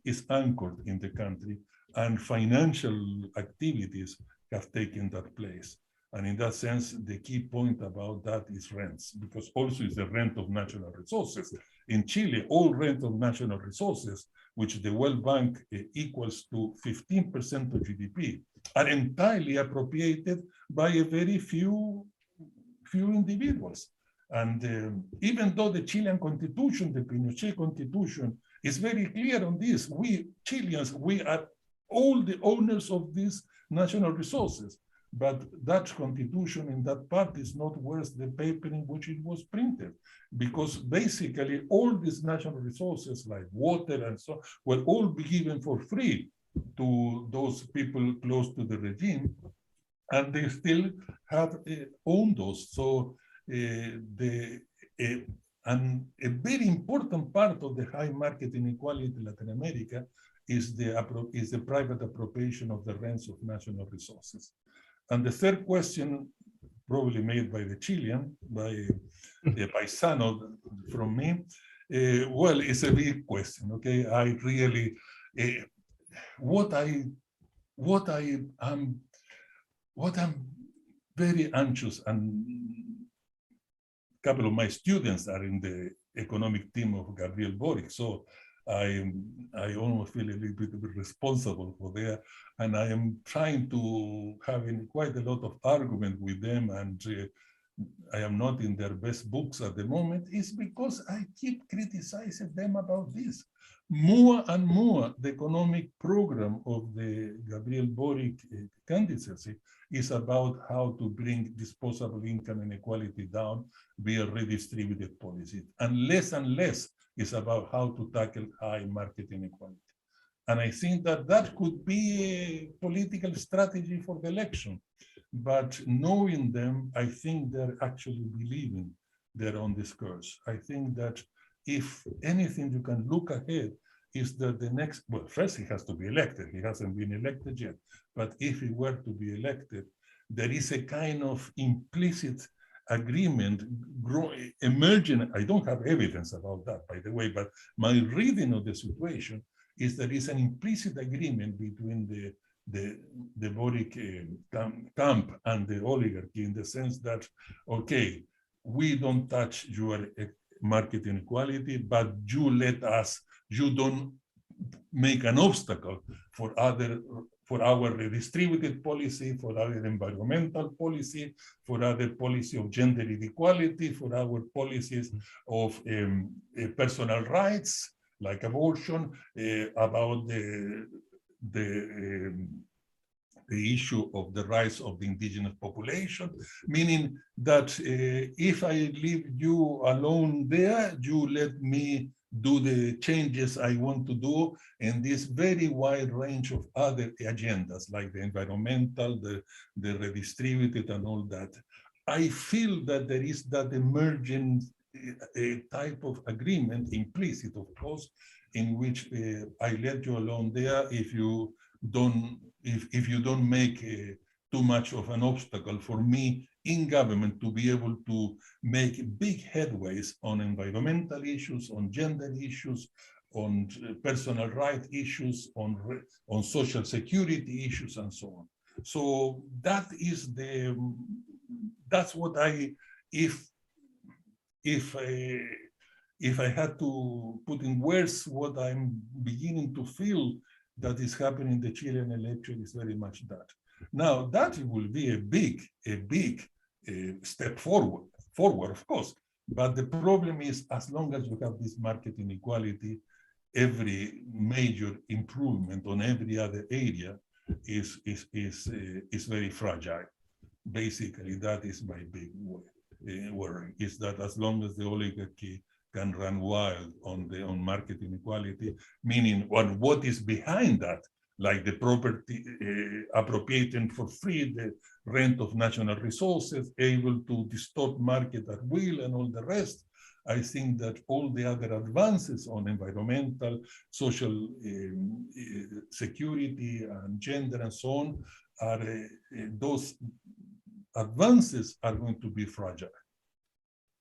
is anchored in the country, and financial activities have taken that place. And in that sense, the key point about that is rents, because also it's the rent of natural resources. In Chile, all rent of natural resources, which the World Bank equals to 15% of GDP, are entirely appropriated by a very few individuals. And even though the Chilean constitution, the Pinochet constitution, is very clear on this, we Chileans, we are all the owners of these national resources. But that constitution in that part is not worth the paper in which it was printed, because basically all these national resources like water and so were all be given for free to those people close to the regime, and they still have owned those. So and a very important part of the high market inequality in Latin America is the private appropriation of the rents of national resources. And the third question, probably made by the Chilean, by a paisano from me, well, it's a big question, okay? I really, what I'm very anxious, and a couple of my students are in the economic team of Gabriel Boric, so I almost feel a little bit responsible for that, and I am trying to have quite a lot of argument with them, and I am not in their best books at the moment, is because I keep criticizing them about this. More and more, the economic program of the Gabriel Boric candidacy is about how to bring disposable income inequality down via redistributed policies, and less is about how to tackle high market inequality. And I think that could be a political strategy for the election. But knowing them, I think they're actually believing they're on this course. I think that if anything you can look ahead is that the next, well, first he has to be elected. He hasn't been elected yet. But if he were to be elected, there is a kind of implicit agreement emerging. I don't have evidence about that, by the way, but my reading of the situation is there is an implicit agreement between the Boric camp and the oligarchy, in the sense that, okay, we don't touch your market inequality, but you don't make an obstacle for other for our redistributed policy, for our environmental policy, for our policy of gender inequality, for our policies of personal rights, like abortion, about the issue of the rights of the indigenous population, meaning that if I leave you alone there, you let me do the changes I want to do in this very wide range of other agendas, like the environmental, the redistributed, and all that. I feel that there is that emerging type of agreement, implicit, of course, in which I let you alone there if you don't make too much of an obstacle for me in government to be able to make big headways on environmental issues, on gender issues, on personal rights issues, on social security issues, and so on. So that's what if I had to put in words what I'm beginning to feel that is happening in the Chilean election is very much that. Now, that will be a big step forward, of course. But the problem is, as long as you have this market inequality, every major improvement on every other area is very fragile. Basically, that is my big worry, is that as long as the oligarchy can run wild on market inequality, meaning on what is behind that, like the property appropriating for free the rent of national resources, able to distort market at will, and all the rest. I think that all the other advances on environmental, social security, and gender, and so on, are those advances are going to be fragile.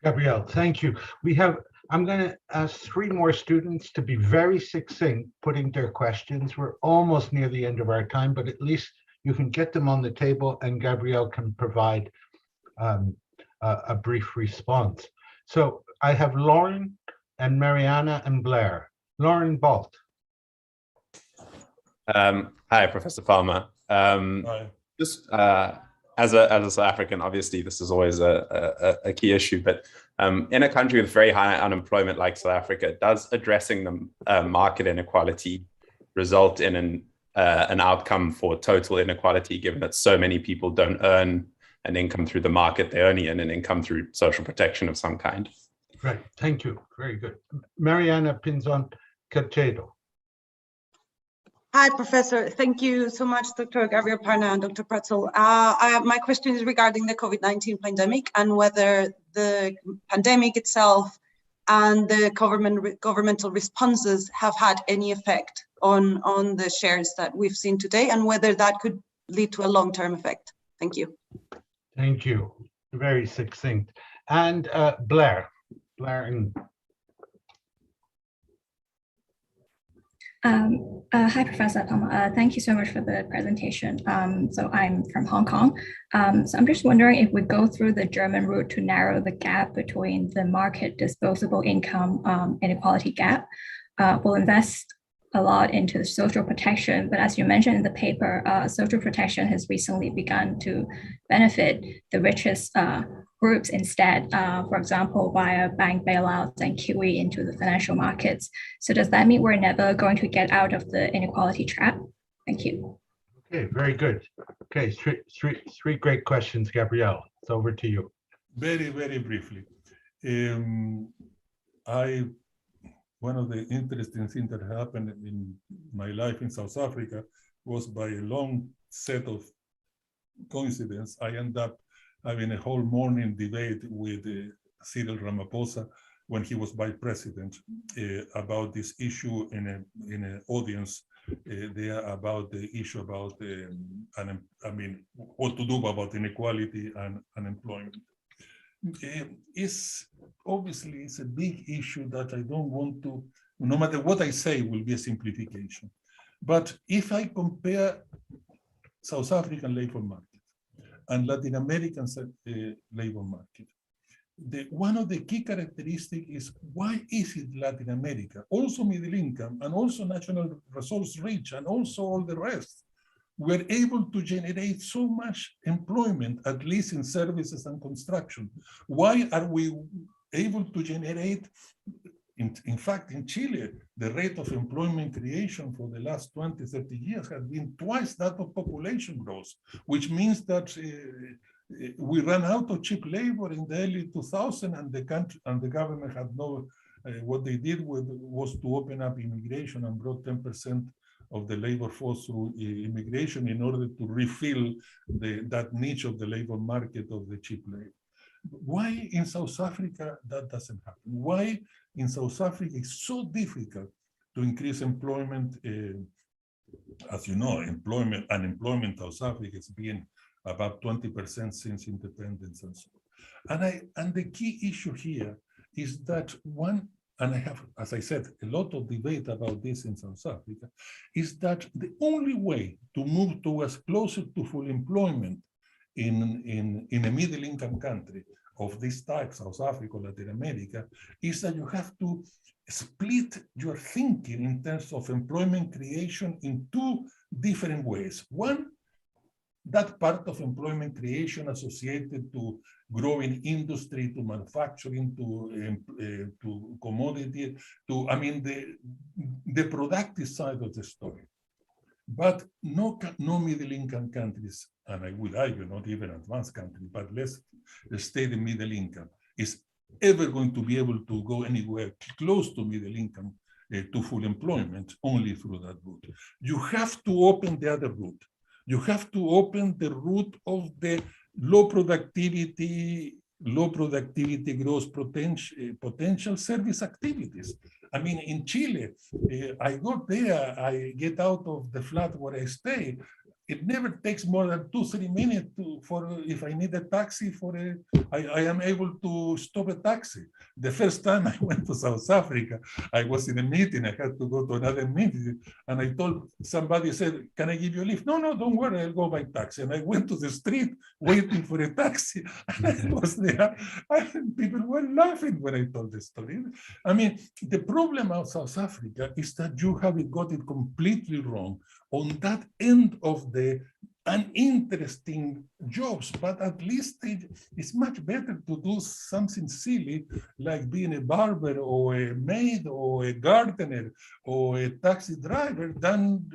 Gabrielle, thank you. I'm going to ask 3 more students to be very succinct, putting their questions. We're almost near the end of our time, but at least you can get them on the table, and Gabrielle can provide a brief response. So I have Lauren and Mariana and Blair. Lauren Balt. Hi, Professor Palmer. Hi. Just as a South African, obviously this is always a key issue, but in a country with very high unemployment like South Africa, does addressing the market inequality result in an outcome for total inequality, given that so many people don't earn an income through the market, they only earn an income through social protection of some kind? Right, thank you, very good. Mariana Pinzon Cachero. Hi, Professor. Thank you so much, Dr. Gabriel Parna and Dr. Pretzel. My question is regarding the COVID-19 pandemic and whether the pandemic itself and the governmental responses have had any effect on the shares that we've seen today, and whether that could lead to a long-term effect. Thank you. Thank you. Very succinct. And Blair. Hi, Professor Palmer. Thank you so much for the presentation. So I'm from Hong Kong. So I'm just wondering if we go through the German route to narrow the gap between the market disposable income inequality gap, we'll invest a lot into social protection. But as you mentioned in the paper, social protection has recently begun to benefit the richest groups instead, for example, via bank bailouts and QE into the financial markets. So does that mean we're never going to get out of the inequality trap? Thank you. Okay, very good. Okay, three great questions, Gabrielle. It's over to you. Very, very briefly. One of the interesting things that happened in my life in South Africa was, by a long set of coincidence, I ended up having a whole morning debate with Cyril Ramaphosa when he was vice president about this issue in an audience there, about the issue about what to do about inequality and unemployment. It's a big issue that I don't want to, no matter what I say, will be a simplification. But if I compare South African labor market and Latin American labor market, one of the key characteristics is, why is it Latin America, also middle income and also national resource rich and also all the rest, we're able to generate so much employment, at least in services and construction? Why are we able to generate, in fact, in Chile, the rate of employment creation for the last 20, 30 years has been twice that of population growth, which means that we ran out of cheap labor in the early 2000s, and the country and the government had no, what they did was to open up immigration and brought 10% of the labor force through immigration in order to refill that niche of the labor market of the cheap labor. Why in South Africa that doesn't happen? Why in South Africa it's so difficult to increase employment? As you know, unemployment in South Africa has been about 20% since independence and so on. And the key issue here is that one, and I have, as I said, a lot of debate about this in South Africa, is that the only way to move towards closer to full employment in a middle-income country of this type, South Africa, Latin America, is that you have to split your thinking in terms of employment creation in two different ways. One, that part of employment creation associated to growing industry, to manufacturing, to commodity, to, I mean, the productive side of the story. But no middle-income countries, and I would argue not even advanced countries, but let's stay the middle income, is ever going to be able to go anywhere close to middle income to full employment only through that route. You have to open the other route. You have to open the route of the low productivity growth potential service activities. I mean, in Chile, I got there, I get out of the flat where I stay. It never takes more than 2-3 minutes if I need a taxi I am able to stop a taxi. The first time I went to South Africa, I was in a meeting, I had to go to another meeting, and I told somebody, said, can I give you a lift? No, don't worry, I'll go by taxi. And I went to the street waiting for a taxi, and I was there. People were laughing when I told the story. I mean, the problem of South Africa is that you have got it completely wrong on that end of the uninteresting jobs, but at least it's much better to do something silly like being a barber or a maid or a gardener or a taxi driver than,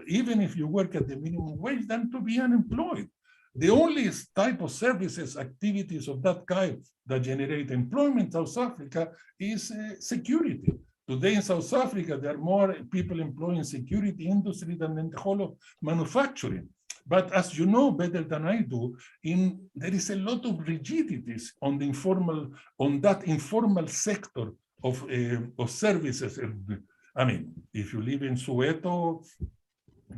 even if you work at the minimum wage, than to be unemployed. The only type of services, activities of that kind that generate employment in South Africa is security. Today in South Africa, there are more people employed in security industry than in the whole of manufacturing. But as you know better than I do, there is a lot of rigidities on that informal sector of services. I mean, if you live in Soweto,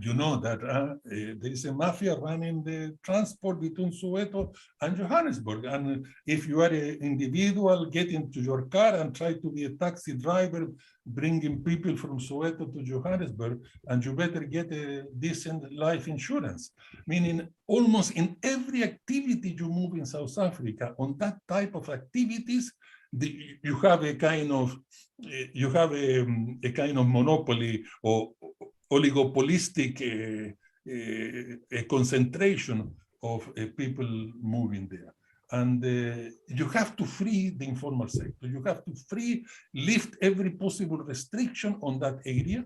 you know that there is a mafia running the transport between Soweto and Johannesburg. And if you are an individual, get into your car and try to be a taxi driver, bringing people from Soweto to Johannesburg, and you better get a decent life insurance. Meaning almost in every activity you move in South Africa, on that type of activities, you have a kind of monopoly or oligopolistic a concentration of people moving there. And you have to free the informal sector. You have to lift every possible restriction on that area.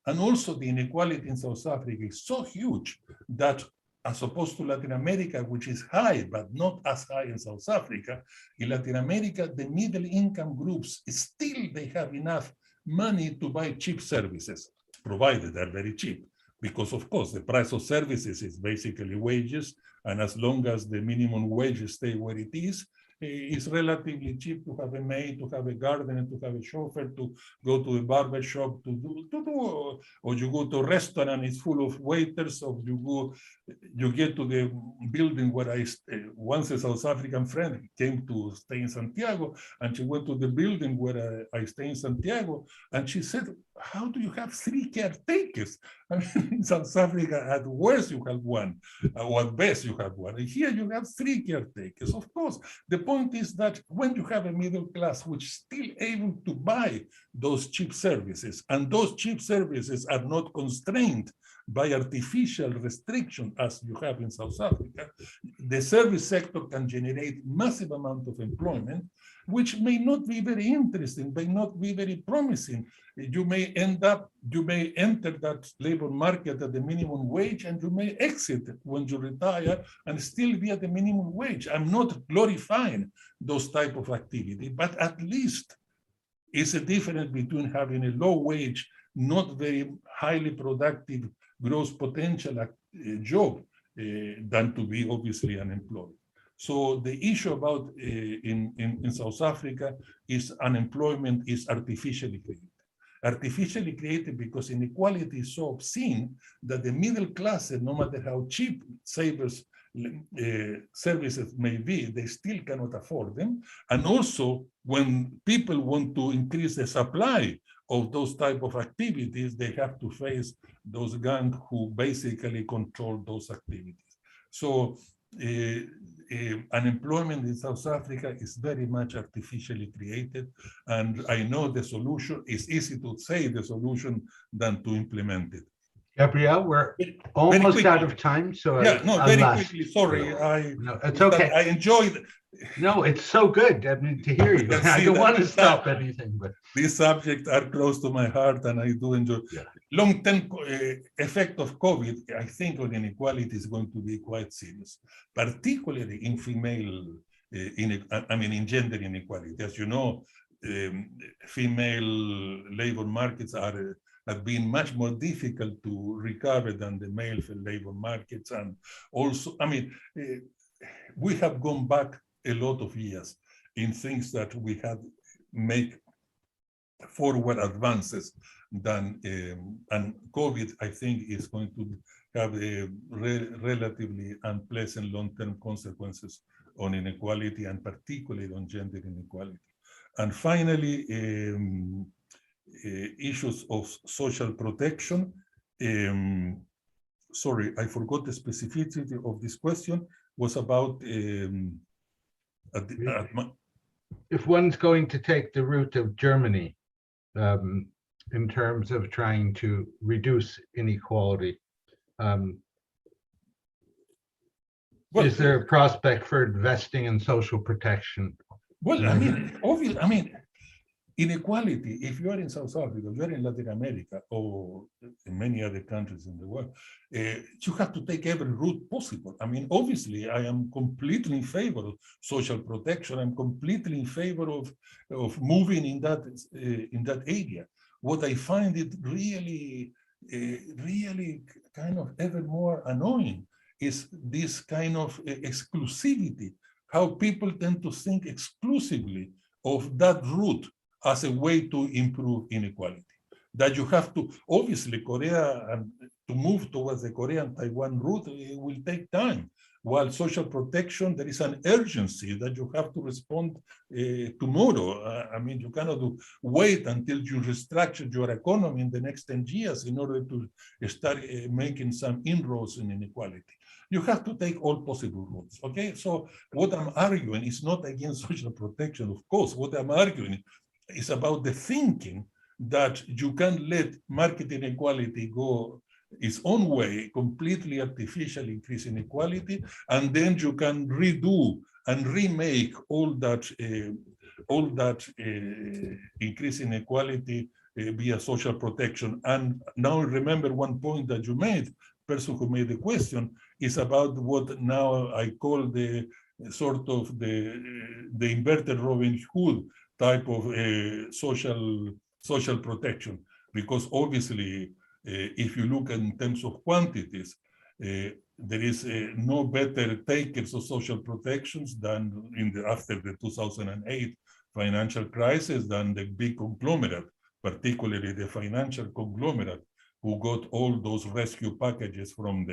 And also the inequality in South Africa is so huge that, as opposed to Latin America, which is high, but not as high in South Africa, in Latin America, the middle income groups, they have enough money to buy cheap services, provided they're very cheap. Because of course, the price of services is basically wages. And as long as the minimum wages stay where it is, it's relatively cheap to have a maid, to have a gardener, to have a chauffeur, to go to a barber shop, or you go to a restaurant and it's full of waiters, or you get to the building where once a South African friend came to stay in Santiago, and she went to the building where I stay in Santiago, and she said, how do you have 3 caretakers? I mean, in South Africa, at worst you have 1, or at best you have 1. And here you have 3 caretakers. Of course, the point is that when you have a middle class which is still able to buy those cheap services, and those cheap services are not constrained by artificial restriction, as you have in South Africa, the service sector can generate massive amount of employment, which may not be very interesting, may not be very promising. You may enter that labor market at the minimum wage, and you may exit when you retire and still be at the minimum wage. I'm not glorifying those type of activity, but at least it's a difference between having a low wage, not very highly productive gross potential job than to be obviously unemployed. So the issue about in South Africa is unemployment is artificially created. Artificially created because inequality is so obscene that the middle class, no matter how cheap services may be, they still cannot afford them. And also, when people want to increase the supply of those type of activities, they have to face those gangs who basically control those activities. So unemployment in South Africa is very much artificially created. And I know the solution is easy to say the solution than to implement it. Gabrielle, we're almost out of time, so yeah, no, very quickly. Sorry, no, it's okay. I enjoyed. No, it's so good. I mean, to hear you. I don't want to stop anything, but these subjects are close to my heart, and I do enjoy. Yeah. Long-term effect of COVID, I think, on inequality is going to be quite serious, particularly in female, in gender inequality. As you know, female labor markets have been much more difficult to recover than the male labor markets. And also, we have gone back a lot of years in things that we had make forward advances than, and COVID, I think, is going to have a relatively unpleasant long-term consequences on inequality and particularly on gender inequality. And finally, issues of social protection. Sorry, I forgot the specificity of this question. Was about if one's going to take the route of Germany in terms of trying to reduce inequality, is there a prospect for investing in social protection? Well, obviously, inequality, if you are in South Africa, you are in Latin America, or in many other countries in the world, you have to take every route possible. Obviously, I am completely in favor of social protection. I'm completely in favor of moving in that area. What I find it really kind of ever more annoying is this kind of exclusivity, how people tend to think exclusively of that route as a way to improve inequality. That you have to, obviously, Korea, to move towards the Korean-Taiwan route, it will take time. While social protection, there is an urgency that you have to respond tomorrow. You cannot wait until you restructure your economy in the next 10 years in order to start making some inroads in inequality. You have to take all possible routes, okay? So what I'm arguing is not against social protection, of course. What I'm arguing is about the thinking that you can let market inequality go its own way, completely artificial increase inequality, and then you can redo and remake all that increase inequality via social protection. And now remember one point that you made, person who made the question, is about what now I call the sort of the inverted Robin Hood type of social protection, because obviously, if you look in terms of quantities, there is no better takers of social protections than after the 2008 financial crisis than the big conglomerate, particularly the financial conglomerate, who got all those rescue packages from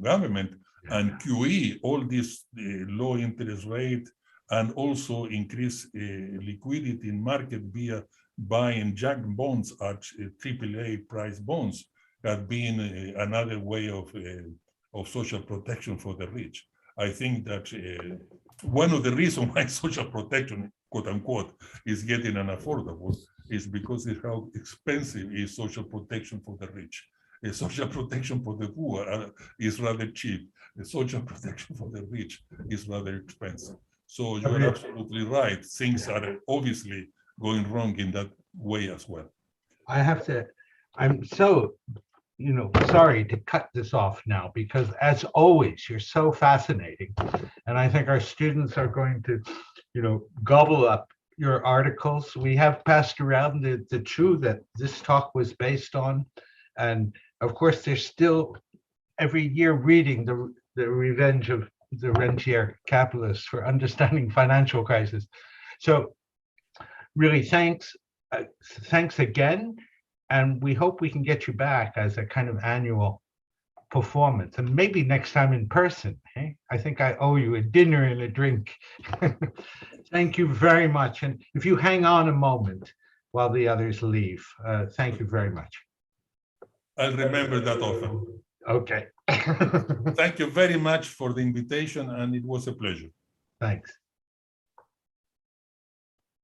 government, and QE, all this low interest rate, and also increase liquidity in market via buying junk bonds at AAA price bonds, have been another way of social protection for the rich. I think that one of the reasons why social protection, quote unquote, is getting unaffordable is because of how expensive is social protection for the rich. a social protection for the poor is rather cheap. The social protection for the rich is rather expensive. So you are absolutely right. Things are obviously going wrong in that way as well. I have to, I'm so, sorry to cut this off now, because as always, you're so fascinating. And I think our students are going to, gobble up your articles. We have passed around the two that this talk was based on. And of course, there's still every year reading the Revenge of the Rentier Capitalists for Understanding Financial Crisis. So really, thanks again. And we hope we can get you back as a kind of annual performance, and maybe next time in person. Hey, I think I owe you a dinner and a drink. Thank you very much. And if you hang on a moment while the others leave, thank you very much. I'll remember that often. Okay. Thank you very much for the invitation, and it was a pleasure. Thanks.